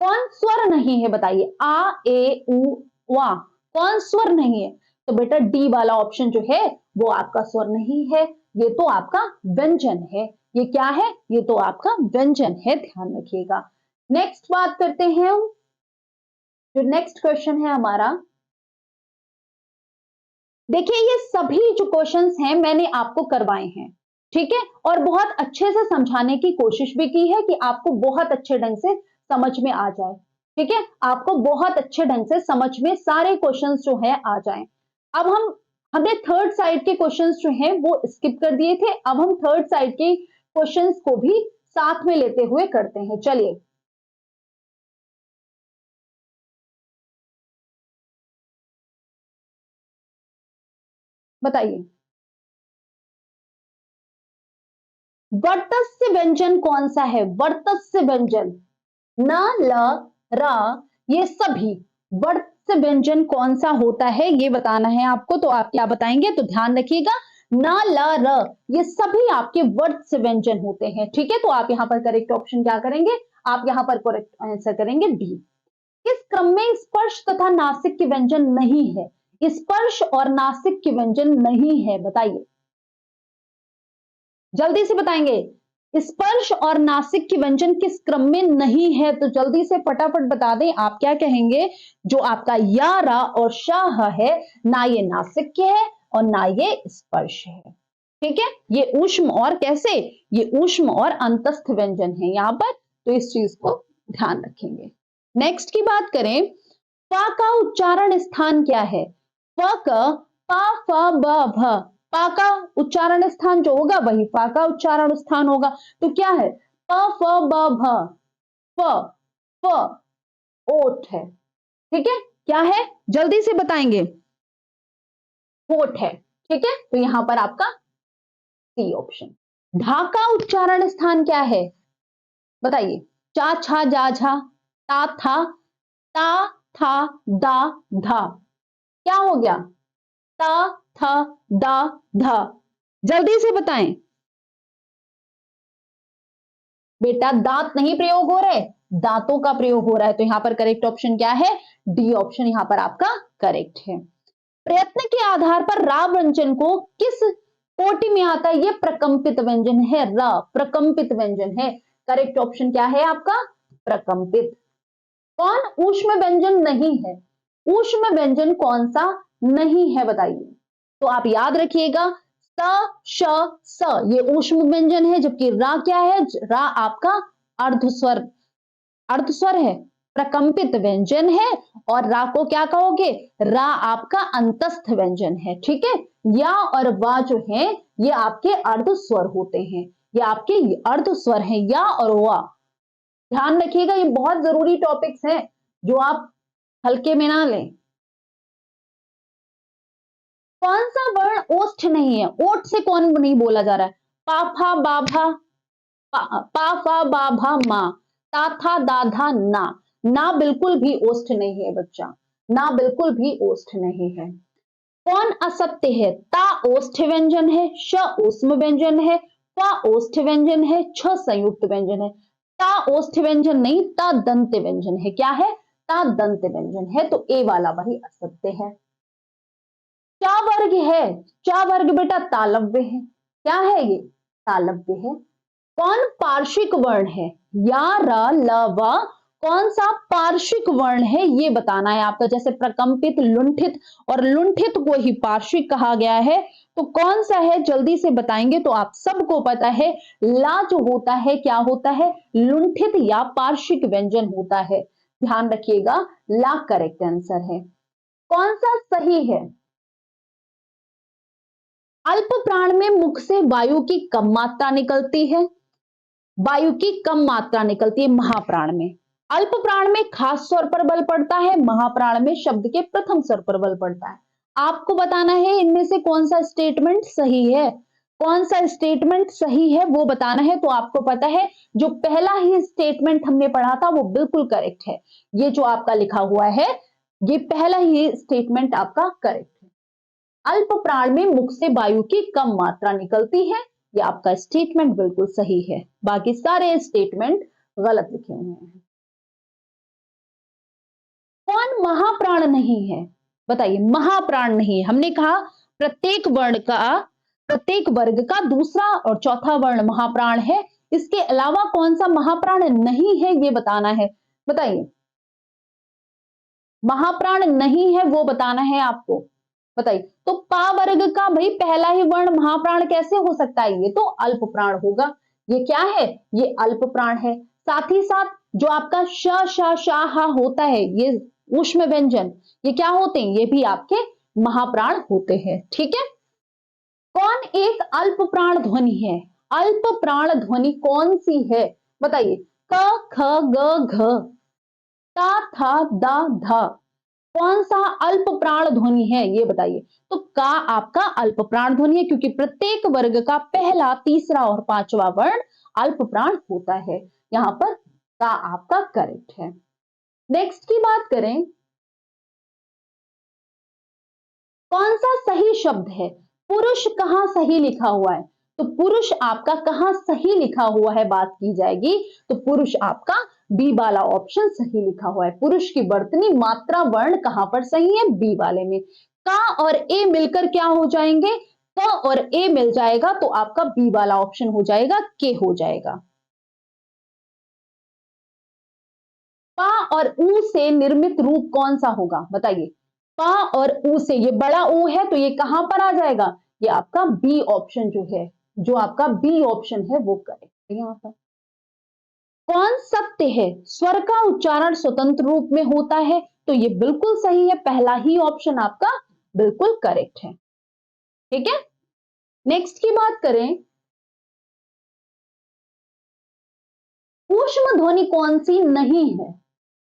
कौन स्वर नहीं है, बताइए। आ, ए, उ, वा, कौन स्वर नहीं है? तो बेटा डी वाला ऑप्शन जो है वो आपका स्वर नहीं है, ये तो आपका व्यंजन है। ये क्या है? ये तो आपका व्यंजन है, ध्यान रखिएगा। नेक्स्ट बात करते हैं हम, जो नेक्स्ट क्वेश्चन है हमारा, देखिए ये सभी जो क्वेश्चंस हैं मैंने आपको करवाए हैं, ठीक है, और बहुत अच्छे से समझाने की कोशिश भी की है कि आपको बहुत अच्छे ढंग से समझ में आ जाए, ठीक है, आपको बहुत अच्छे ढंग से समझ में सारे क्वेश्चंस जो है आ जाएं। अब हमने थर्ड साइड के क्वेश्चंस जो हैं वो स्किप कर दिए थे, अब हम थर्ड साइड के क्वेश्चंस को भी साथ में लेते हुए करते हैं। चलिए, बताइए, वर्तस्य व्यंजन कौन सा है? वर्तस्य व्यंजन, न, ल, र, ये सभी वर्तस्य व्यंजन कौन सा होता है ये बताना है आपको। तो आप क्या बताएंगे? तो ध्यान रखिएगा, न, ल, र, ये सभी आपके वर्तस्य व्यंजन होते हैं, ठीक है। तो आप यहां पर करेक्ट ऑप्शन क्या करेंगे? आप यहां पर करेक्ट आंसर करेंगे डी। किस क्रम में स्पर्श तथा नासिक के व्यंजन नहीं है? स्पर्श और नासिक के व्यंजन नहीं है, बताइए, जल्दी से बताएंगे। स्पर्श और नासिक की व्यंजन किस क्रम में नहीं है? तो जल्दी से फटाफट बता दें, आप क्या कहेंगे? जो आपका या, रा और शाह है, ना ये नासिक के है और ना ये स्पर्श है, ठीक है। ये ऊष्म और कैसे? ये ऊष्म और अंतस्थ व्यंजन है यहां पर, तो इस चीज को ध्यान रखेंगे। नेक्स्ट की बात करें, फ का उच्चारण स्थान क्या है? फ का पा फ ब भ, पा का उच्चारण स्थान जो होगा वही फा का उच्चारण स्थान होगा। तो क्या है? प फ ब भ, फ, फ ओठ है। ठीक है, क्या है जल्दी से बताएंगे? होठ है। ठीक है, तो यहां पर आपका सी ऑप्शन। धा का उच्चारण स्थान क्या है? बताइए। चा छा जा झा, ता था, ता था दा धा, क्या हो गया? ता था दा धा, जल्दी से बताएं। बेटा दांत नहीं प्रयोग हो रहे, दांतों का प्रयोग हो रहा है। तो यहां पर करेक्ट ऑप्शन क्या है? डी ऑप्शन यहां पर आपका करेक्ट है। प्रयत्न के आधार पर रा व्यंजन को किस कोटि में आता है? ये प्रकंपित व्यंजन है। र प्रकंपित व्यंजन है। करेक्ट ऑप्शन क्या है आपका? प्रकंपित। कौन ऊष्म व्यंजन नहीं है? ऊष्म व्यंजन कौन सा नहीं है बताइए? तो आप याद रखिएगा, स श स ये ऊष्म व्यंजन है, जबकि रा क्या है? रा आपका अर्धस्वर, अर्धस्वर है, प्रकंपित व्यंजन है। और रा को क्या कहोगे? रा आपका अंतस्थ व्यंजन है। ठीक है, या और वा जो है ये आपके अर्धस्वर होते हैं, ये आपके अर्धस्वर हैं, या और वा। ध्यान रखिएगा, ये बहुत जरूरी टॉपिक्स हैं जो आप हल्के में ना लें। कौन सा वर्ण ओष्ठ नहीं है? ओठ से कौन नहीं बोला जा रहा है? पाफा बाभा, पाफा बाभा मा, ताथा दाधा ना, ना बिल्कुल भी ओष्ठ नहीं है बच्चा, ना बिल्कुल भी ओष्ठ नहीं है। कौन असत्य है? ता ओष्ठ व्यंजन है, श ऊष्म व्यंजन है, प ओष्ठ व्यंजन है, छ संयुक्त व्यंजन है। ता ओष्ठ व्यंजन नहीं, ता दंत व्यंजन है। क्या है? ता दंत व्यंजन है। तो ए वाला वही असत्य है। चा वर्ग है, चा वर्ग बेटा तालव्य है। क्या है ये? तालव्य है। कौन पार्श्विक वर्ण है? या र ल व कौन सा पार्श्विक वर्ण है ये बताना है आपका। जैसे प्रकंपित, लुंठित, और लुंठित को ही पार्श्विक कहा गया है। तो कौन सा है जल्दी से बताएंगे तो आप सबको पता है, ला जो होता है क्या होता है? लुंठित या पार्श्विक व्यंजन होता है। ध्यान रखिएगा, ला करेक्ट आंसर है। कौन सा सही है? अल्प प्राण में मुख से वायु की कम मात्रा निकलती है, वायु की कम मात्रा निकलती है महाप्राण में। अल्प प्राण में खास स्वर पर बल पड़ता है, महाप्राण में शब्द के प्रथम स्वर पर बल पड़ता है। आपको बताना है इनमें से कौन सा स्टेटमेंट सही है, कौन सा स्टेटमेंट सही है वो बताना है। तो आपको पता है जो पहला ही स्टेटमेंट हमने पढ़ा था वो बिल्कुल करेक्ट है। ये जो आपका लिखा हुआ है ये पहला ही स्टेटमेंट आपका करेक्ट है। अल्प प्राण में मुख से वायु की कम मात्रा निकलती है, ये आपका स्टेटमेंट बिल्कुल सही है। बाकी सारे स्टेटमेंट गलत लिखे हुए हैं। कौन महाप्राण नहीं है? बताइए। महाप्राण नहीं है, हमने कहा प्रत्येक वर्ण का, प्रत्येक वर्ग का दूसरा और चौथा वर्ण महाप्राण है। इसके अलावा कौन सा महाप्राण नहीं है ये बताना है। बताइए। महाप्राण नहीं है वो बताना है आपको। बताइए। तो पा वर्ग का भाई पहला ही वर्ण महाप्राण कैसे हो सकता है? ये तो अल्प प्राण होगा। ये क्या है? ये अल्प प्राण है। साथ ही साथ जो आपका श श शा हा होता है ये ऊष्म व्यंजन, ये क्या होते हैं? ये भी आपके महाप्राण होते हैं। ठीक है। कौन एक अल्प प्राण ध्वनि है? अल्प प्राण ध्वनि कौन सी है? बताइए। क ख ग घ, ता था दा धा, कौन सा अल्प प्राण ध्वनि है ये बताइए। तो का आपका अल्प प्राण ध्वनि है, क्योंकि प्रत्येक वर्ग का पहला, तीसरा और पांचवा वर्ण अल्प प्राण होता है। यहां पर का आपका करेक्ट है। नेक्स्ट की बात करें, कौन सा सही शब्द है? पुरुष कहां सही लिखा हुआ है? तो पुरुष आपका कहां सही लिखा हुआ है बात की जाएगी तो पुरुष आपका बी वाला ऑप्शन सही लिखा हुआ है। पुरुष की वर्तनी मात्रा वर्ण कहां पर सही है? बी वाले में। का और ए मिलकर क्या हो जाएंगे? क और ए मिल जाएगा तो आपका बी वाला ऑप्शन हो जाएगा, के हो जाएगा। पा और ऊ से निर्मित रूप कौन सा होगा? बताइए। पा और ऊ से, ये बड़ा ऊ है तो ये कहां पर आ जाएगा? ये आपका बी ऑप्शन जो है, जो आपका बी ऑप्शन है वो करेक्ट है यहां पर। कौन सत्य है? स्वर का उच्चारण स्वतंत्र रूप में होता है, तो ये बिल्कुल सही है, पहला ही ऑप्शन आपका बिल्कुल करेक्ट है। ठीक है, नेक्स्ट की बात करें, ऊष्म ध्वनि कौन सी नहीं है?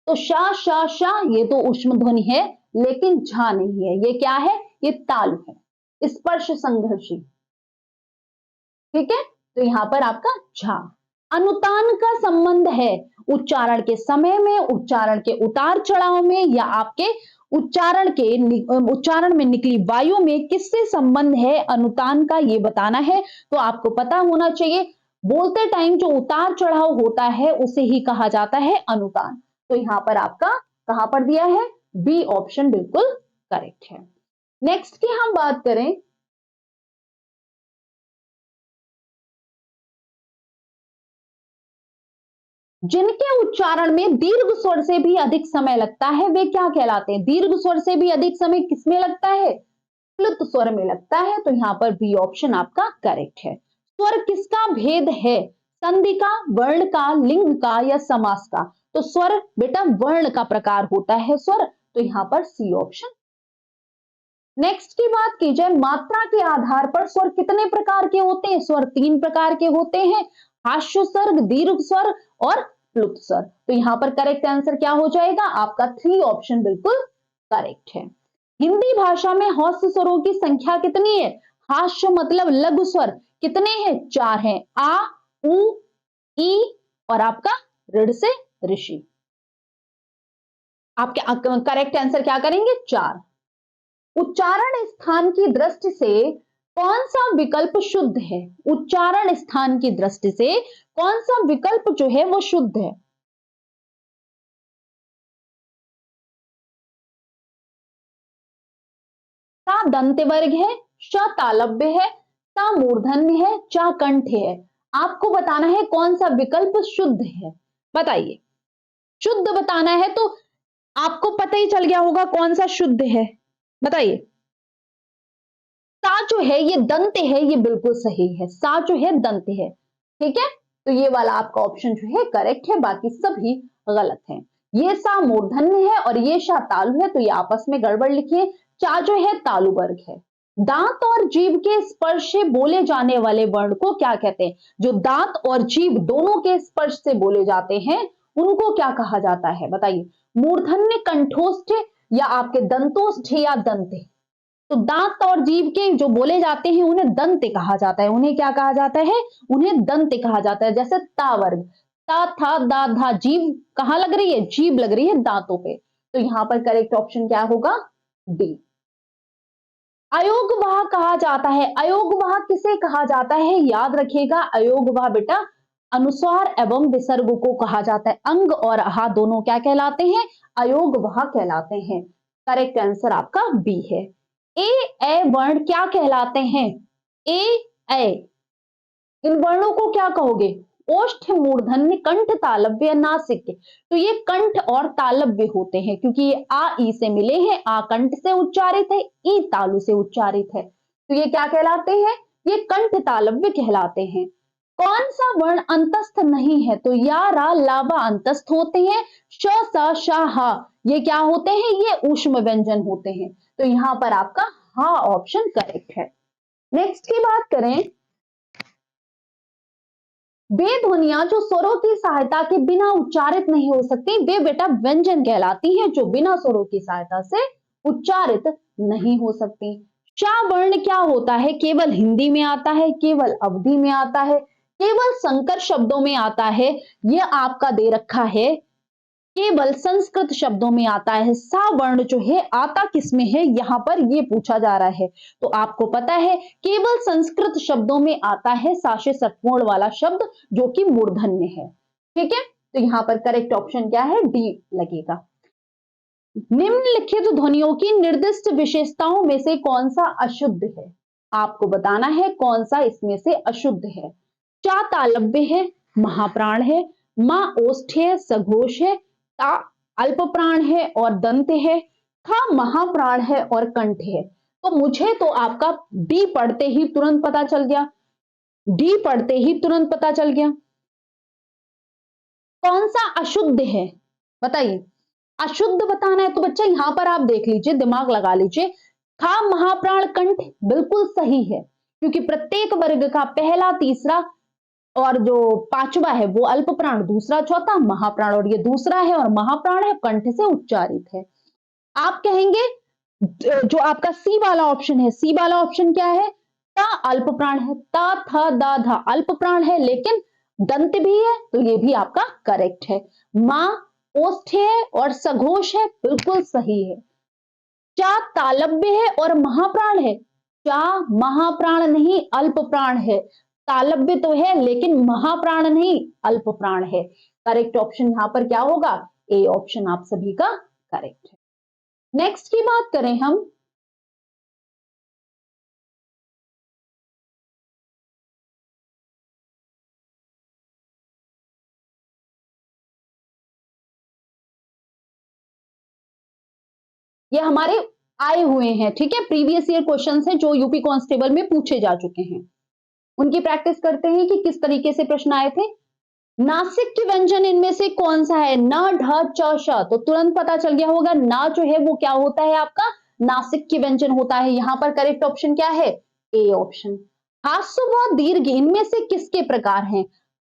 तो शा शा शा ये तो ऊष्म ध्वनि है, लेकिन झा नहीं है। ये क्या है? ये तालु है, स्पर्श संघर्षी। ठीक है, तो यहां पर आपका झा। अनुतान का संबंध है उच्चारण के समय में, उच्चारण के उतार चढ़ाव में, या आपके उच्चारण में निकली वायु में किससे संबंध है अनुतान का, ये बताना है। तो आपको पता होना चाहिए, बोलते टाइम जो उतार चढ़ाव होता है उसे ही कहा जाता है अनुतान। तो यहां पर आपका कहां पर दिया है? बी ऑप्शन बिल्कुल करेक्ट है। नेक्स्ट की हम बात करें, जिनके उच्चारण में दीर्घ स्वर से भी अधिक समय लगता है वे क्या कहलाते हैं? दीर्घ स्वर से भी अधिक समय किसमें लगता है? प्लुत स्वर में लगता है। तो यहां पर बी ऑप्शन आपका करेक्ट है। स्वर किसका भेद है? संधि का, वर्ण का, लिंग का, या समास का? तो स्वर बेटा वर्ण का प्रकार होता है स्वर, तो यहां पर सी ऑप्शन। नेक्स्ट की बात की जाए, मात्रा के आधार पर स्वर कितने प्रकार के होते हैं? स्वर 3 प्रकार के होते हैं, हास्य स्वर, दीर्घ स्वर और प्लुत स्वर। तो यहां पर करेक्ट आंसर क्या हो जाएगा? आपका 3 ऑप्शन बिल्कुल करेक्ट है। हिंदी भाषा में हास्य स्वरों की संख्या कितनी है? हास्य मतलब लघु स्वर कितने हैं? 4 हैं, आ, उ, ई और आपका ऋढ़ से ऋषि। आपके करेक्ट आंसर क्या करेंगे? 4। उच्चारण स्थान की दृष्टि से कौन सा विकल्प शुद्ध है? उच्चारण स्थान की दृष्टि से कौन सा विकल्प जो है वो शुद्ध है? सा दंत वर्ग है, श तालव्य है, ता मूर्धन्य है, चा कंठ है। आपको बताना है कौन सा विकल्प शुद्ध है, बताइए। शुद्ध बताना है तो आपको पता ही चल गया होगा कौन सा शुद्ध है, बताइए। सा जो है ये दंत है, ये बिल्कुल सही है, सा जो है दंत है। ठीक है, तो ये वाला आपका ऑप्शन जो है करेक्ट है, बाकी सभी गलत हैं। ये सा मूर्धन्य है और ये शा तालु है, तो ये आपस में गड़बड़ लिखिए। चा जो है तालु वर्ग है। दांत और जीभ के स्पर्श से बोले जाने वाले वर्ण को क्या कहते हैं? जो दांत और जीभ दोनों के स्पर्श से बोले जाते हैं उनको क्या कहा जाता है, बताइए। मूर्धन्य, कंठोष्ठ या आपके दंतोष्ठ या दंत? तो दांत और जीभ के जो बोले जाते हैं उन्हें दंत कहा जाता है। उन्हें क्या कहा जाता है? उन्हें दंत कहा जाता है। जैसे ता वर्ग, ता था दा धा, जीभ कहां लग रही है? जीभ लग रही है दांतों पे। तो यहां पर करेक्ट ऑप्शन क्या होगा? डी। अयोगवाह कहा जाता है, अयोगवाह किसे कहा जाता है? याद रखिएगा, अयोगवाह बेटा अनुस्वार एवं विसर्ग को कहा जाता है। अंग और आहा दोनों क्या कहलाते हैं? अयोगवाह कहलाते हैं। करेक्ट आंसर आपका बी है। ए ए वर्ण क्या कहलाते हैं? ए ए इन वर्णों को क्या कहोगे? ओष्ठ, मूर्धन्य, कंठ, तालव्य, नासिक। तो ये कंठ और तालव्य होते हैं क्योंकि ये आ ई से मिले हैं। आ कंठ से उच्चारित है, ई तालु से उच्चारित है, तो ये क्या कहलाते हैं? ये कंठ तालव्य कहलाते हैं। कौन सा वर्ण अंतस्थ नहीं है? तो या रा लावा अंतस्थ होते हैं। श स श हा ये क्या होते हैं? ये ऊष्म व्यंजन होते हैं। तो यहां पर आपका हा ऑप्शन करेक्ट है। नेक्स्ट की बात करें, वे ध्वनियां जो स्वरों की सहायता के बिना उच्चारित नहीं हो सकती वे बेटा व्यंजन कहलाती हैं, जो बिना स्वरों की सहायता से उच्चारित नहीं हो सकती। चा वर्ण क्या होता है? केवल हिंदी में आता है, केवल अवधि में आता है, केवल संकर शब्दों में आता है, यह आपका दे रखा है केवल संस्कृत शब्दों में आता है। सा वर्ण जो है आता किसमें है? यहां पर ये पूछा जा रहा है, तो आपको पता है केवल संस्कृत शब्दों में आता है साशे सटमोड़ वाला शब्द जो कि मूर्धन्य है। ठीक है, तो यहां पर करेक्ट ऑप्शन क्या है? डी लगेगा। निम्नलिखित ध्वनियों की निर्दिष्ट विशेषताओं में से कौन सा अशुद्ध है? आपको बताना है कौन सा इसमें से अशुद्ध है। चा तालव्य है, महाप्राण है, मां ओष्ठ है, सघोष है, ता अल्प प्राण है और दंत है, खा महाप्राण है और कंठ है। तो मुझे तो आपका डी पढ़ते ही तुरंत पता चल गया, डी पढ़ते ही तुरंत पता चल गया। कौन सा अशुद्ध है बताइए। अशुद्ध बताना है तो बच्चा यहां पर आप देख लीजिए, दिमाग लगा लीजिए। था महाप्राण कंठ बिल्कुल सही है, क्योंकि प्रत्येक वर्ग का पहला, तीसरा और जो पांचवा है वो अल्प प्राण, दूसरा चौथा महाप्राण, और ये दूसरा है और महाप्राण है, कंठ से उच्चारित है। आप कहेंगे जो आपका सी वाला ऑप्शन है, सी वाला ऑप्शन क्या है, ता अल्प प्राण है, ता था दा धा अल्प प्राण है, लेकिन दंत भी है, तो ये भी आपका करेक्ट है। मां ओष्ठ है और सघोष है, बिल्कुल सही है। चा तालब्य है और महाप्राण है, चा महाप्राण नहीं अल्प प्राण है, तालब्य तो है लेकिन महाप्राण नहीं अल्प प्राण है। करेक्ट ऑप्शन यहां पर क्या होगा, ए ऑप्शन आप सभी का करेक्ट है। नेक्स्ट की बात करें हम, ये हमारे आए हुए हैं, ठीक है, प्रीवियस ईयर क्वेश्चन है जो यूपी कांस्टेबल में पूछे जा चुके हैं, उनकी प्रैक्टिस करते हैं कि किस तरीके से प्रश्न आए थे। नासिक के व्यंजन इनमें से कौन सा है, न ढ च श, तो तुरंत पता चल गया होगा ना जो है वो क्या होता है आपका नासिक के व्यंजन होता है। यहां पर करेक्ट ऑप्शन क्या है, ए ऑप्शन। हास्य व दीर्घ इनमें से किसके प्रकार हैं,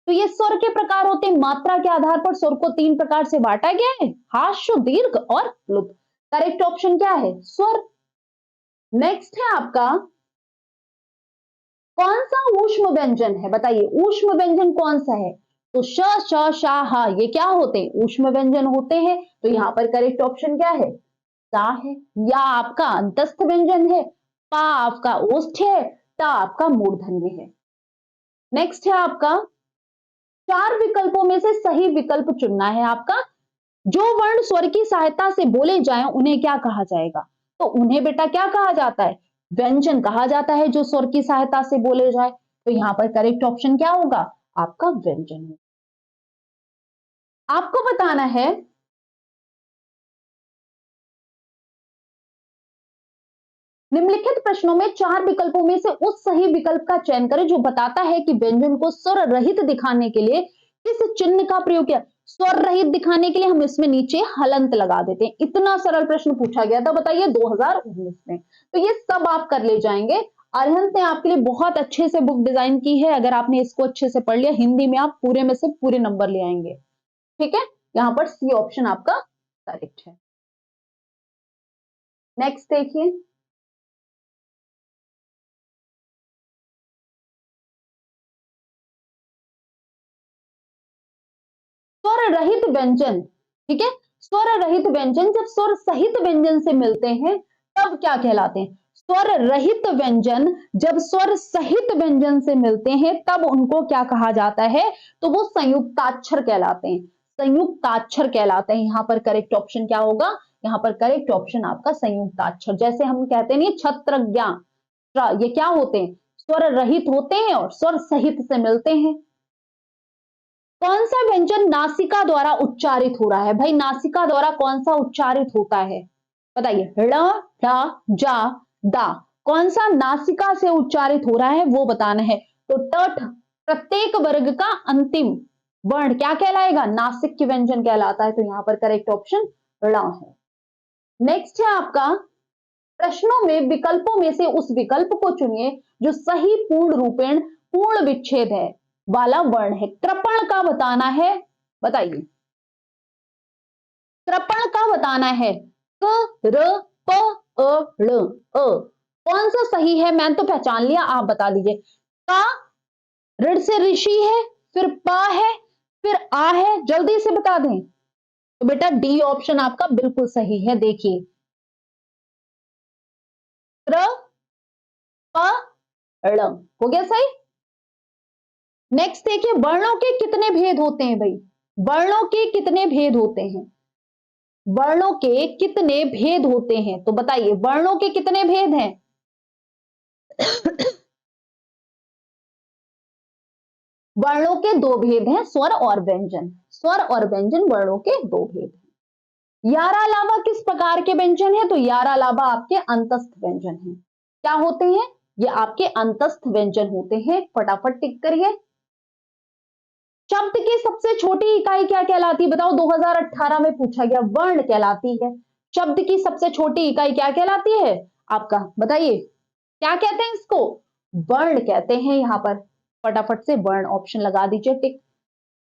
तो ये स्वर के प्रकार होते हैं। मात्रा के आधार पर स्वर को तीन प्रकार से बांटा गया है, हास्य, दीर्घ और प्लुत। करेक्ट ऑप्शन क्या है, स्वर। नेक्स्ट है आपका, कौन सा ऊष्म व्यंजन है बताइए, ऊष्म व्यंजन कौन सा है, तो श श श ह ये क्या होते हैं, ऊष्म व्यंजन होते हैं। तो यहां पर करेक्ट ऑप्शन क्या है, सा है। या आपका अंतस्थ व्यंजन है, पा आपका ओष्ठ है, ता आपका मूर्धन्य है। नेक्स्ट है आपका, चार विकल्पों में से सही विकल्प चुनना है आपका। जो वर्ण स्वर की सहायता से बोले जाएं उन्हें क्या कहा जाएगा, तो उन्हें बेटा क्या कहा जाता है, व्यंजन कहा जाता है जो स्वर की सहायता से बोले जाए। तो यहां पर करेक्ट ऑप्शन क्या होगा, आपका व्यंजन। आपको बताना है निम्नलिखित प्रश्नों में चार विकल्पों में से उस सही विकल्प का चयन करें जो बताता है कि व्यंजन को स्वर रहित दिखाने के लिए किस चिन्ह का प्रयोग किया। स्वर रहित दिखाने के लिए हम इसमें नीचे हलंत लगा देते हैं। इतना सरल प्रश्न पूछा गया था बताइए 2019 में, तो ये सब आप कर ले जाएंगे। अरिहंत ने आपके लिए बहुत अच्छे से बुक डिजाइन की है, अगर आपने इसको अच्छे से पढ़ लिया हिंदी में आप पूरे में से पूरे नंबर ले आएंगे, ठीक है। यहाँ पर सी ऑप्शन आपका करेक्ट है। नेक्स्ट देखिए, स्वर रहित व्यंजन, ठीक है, स्वर रहित व्यंजन जब स्वर सहित व्यंजन से मिलते हैं तब क्या कहलाते हैं, स्वर रहित व्यंजन जब स्वर सहित व्यंजन से मिलते हैं तब उनको क्या कहा जाता है, तो वो संयुक्ताक्षर कहलाते हैं, संयुक्ताक्षर कहलाते हैं। यहां पर करेक्ट ऑप्शन क्या होगा, यहां पर करेक्ट ऑप्शन आपका संयुक्ताक्षर। जैसे हम कहते नहीं छत्रज्ञा, ये क्या होते हैं, स्वर रहित होते हैं और स्वर सहित से मिलते हैं। कौन सा व्यंजन नासिका द्वारा उच्चारित हो रहा है, भाई नासिका द्वारा कौन सा उच्चारित होता है बताइए, ड़ ढ जा दा, कौन सा नासिका से उच्चारित हो रहा है वो बताना है। तो ट प्रत्येक वर्ग का अंतिम वर्ण क्या कहलाएगा, नासिक की व्यंजन कहलाता है। तो यहां पर करेक्ट ऑप्शन ड़ है। नेक्स्ट है आपका, प्रश्नों में विकल्पों में से उस विकल्प को चुनिए जो सही पूर्ण रूपेण पूर्ण विच्छेद है वाला वर्ण है। कृपण का बताना है, बताइए कृपण का बताना है, क र प अ ड़ अ, कौन सा सही है, मैंने तो पहचान लिया, आप बता दीजिए। का ऋण से ऋषि है, फिर प है, फिर आ है, जल्दी से बता दें। तो बेटा डी ऑप्शन आपका बिल्कुल सही है। देखिए क्र प ड़ हो गया सही। नेक्स्ट देखिए, वर्णों के कितने भेद होते हैं भाई, वर्णों के कितने भेद होते हैं, वर्णों के कितने भेद होते हैं, तो बताइए वर्णों के कितने भेद हैं। वर्णों के दो भेद हैं, स्वर और व्यंजन, स्वर और व्यंजन वर्णों के दो भेद हैं। यारा लावा किस प्रकार के व्यंजन है, तो यारा लावा आपके अंतस्थ व्यंजन है। क्या होते हैं, ये आपके अंतस्थ व्यंजन होते हैं। फटाफट टिक करिए। शब्द की सबसे छोटी इकाई क्या कहलाती है? बताओ, 2018 में पूछा गया, वर्ण कहलाती है। शब्द की सबसे छोटी इकाई क्या कहलाती है आपका? बताइए, क्या कहते हैं इसको? वर्ण कहते हैं। यहां पर फटाफट से वर्ण ऑप्शन लगा दीजिए टिक।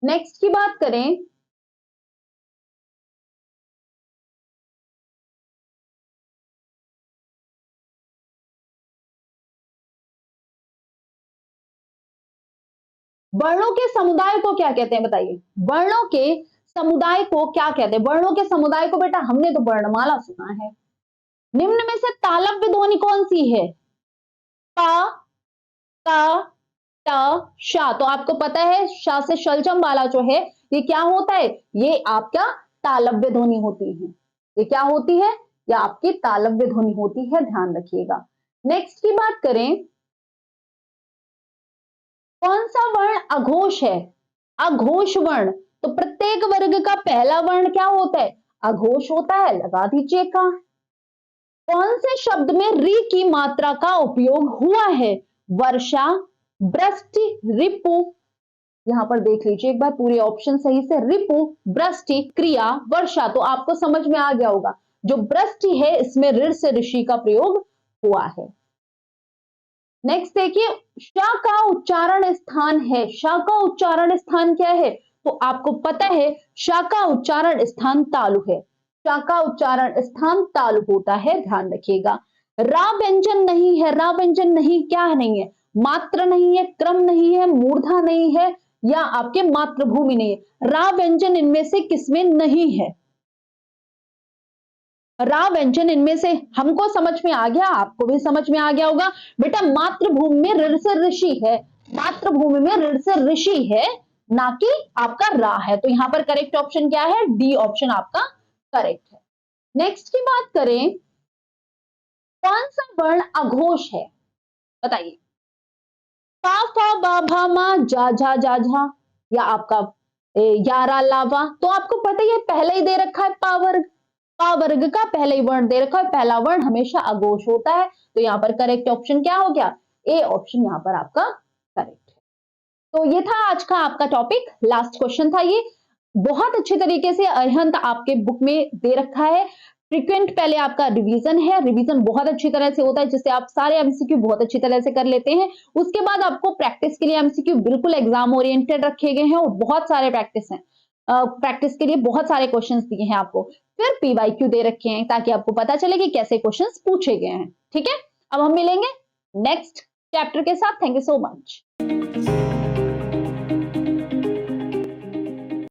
नेक्स्ट की बात करें, वर्णों के समुदाय को क्या कहते हैं? बताइए, वर्णों के समुदाय को क्या कहते हैं? वर्णों के समुदाय को बेटा हमने तो वर्णमाला सुना है। निम्न में से तालव्य ध्वनि कौन सी है? प, क, ट, शा। तो आपको पता है शा से शलजम वाला जो है ये क्या होता है? ये आपका तालव्य ध्वनि होती है। ये क्या होती है? ये आपकी तालव्य ध्वनि होती है, ध्यान रखिएगा। नेक्स्ट की बात करें, कौन सा वर्ण अघोष है? अघोष वर्ण। तो प्रत्येक वर्ग का पहला वर्ण क्या होता है? अघोष होता है, लगा दीजिएगा। कौन से शब्द में री की मात्रा का उपयोग हुआ है? वर्षा, वृष्टि, रिपु। यहां पर देख लीजिए एक बार पूरे ऑप्शन सही से। रिपु, वृष्टि, क्रिया, वर्षा। तो आपको समझ में आ गया होगा, जो वृष्टि है इसमें ऋण से ऋषि का प्रयोग हुआ है। नेक्स्ट देखिए, श का उच्चारण स्थान है। श का उच्चारण स्थान क्या है? तो आपको पता है श का उच्चारण स्थान तालु है। श का उच्चारण स्थान तालु होता है, ध्यान रखिएगा। रा व्यंजन नहीं है। रा व्यंजन नहीं क्या नहीं है? मात्र नहीं है, क्रम नहीं है, मूर्धा नहीं है, या आपके मातृभूमि नहीं है। रा व्यंजन इनमें से किसमें नहीं है? रा व्यंजन इनमें से हमको समझ में आ गया, आपको भी समझ में आ गया होगा। बेटा मातृभूमि में ऋण से ऋषि है। मातृभूमि में ऋण से ऋषि है, ना कि आपका रा है। तो यहां पर करेक्ट ऑप्शन क्या है? डी ऑप्शन आपका करेक्ट है। नेक्स्ट की बात करें, कौन सा वर्ण अघोष है? बताइए। पा, फा, बा, भा, मा, जा, झा, जा, झा, या आपका यारा, लावा। तो आपको पता ही है, पहले ही दे रखा है पा वर्ग। पा वर्ग का पहले ही वर्ण दे रखा है, पहला वर्ण हमेशा अघोष होता है। तो यहां पर करेक्ट ऑप्शन क्या हो गया? ए ऑप्शन यहां पर आपका करेक्ट है। तो ये था आज का आपका टॉपिक, लास्ट क्वेश्चन था ये। बहुत अच्छे तरीके से अरिहंत आपके बुक में दे रखा है। फ्रीक्वेंट पहले आपका रिवीजन है, रिवीजन बहुत अच्छी तरह से होता है, जिससे आप सारे एमसीक्यू बहुत अच्छी तरह से कर लेते हैं। उसके बाद आपको प्रैक्टिस के लिए एमसीक्यू बिल्कुल एग्जाम ओरिएंटेड रखे गए हैं, और बहुत सारे प्रैक्टिस हैं। प्रैक्टिस के लिए बहुत सारे क्वेश्चंस दिए हैं आपको, फिर पीवाईक्यू दे रखे हैं, ताकि आपको पता चले कि कैसे क्वेश्चंस पूछे गए हैं। ठीक है, अब हम मिलेंगे नेक्स्ट चैप्टर के साथ। Thank you so much.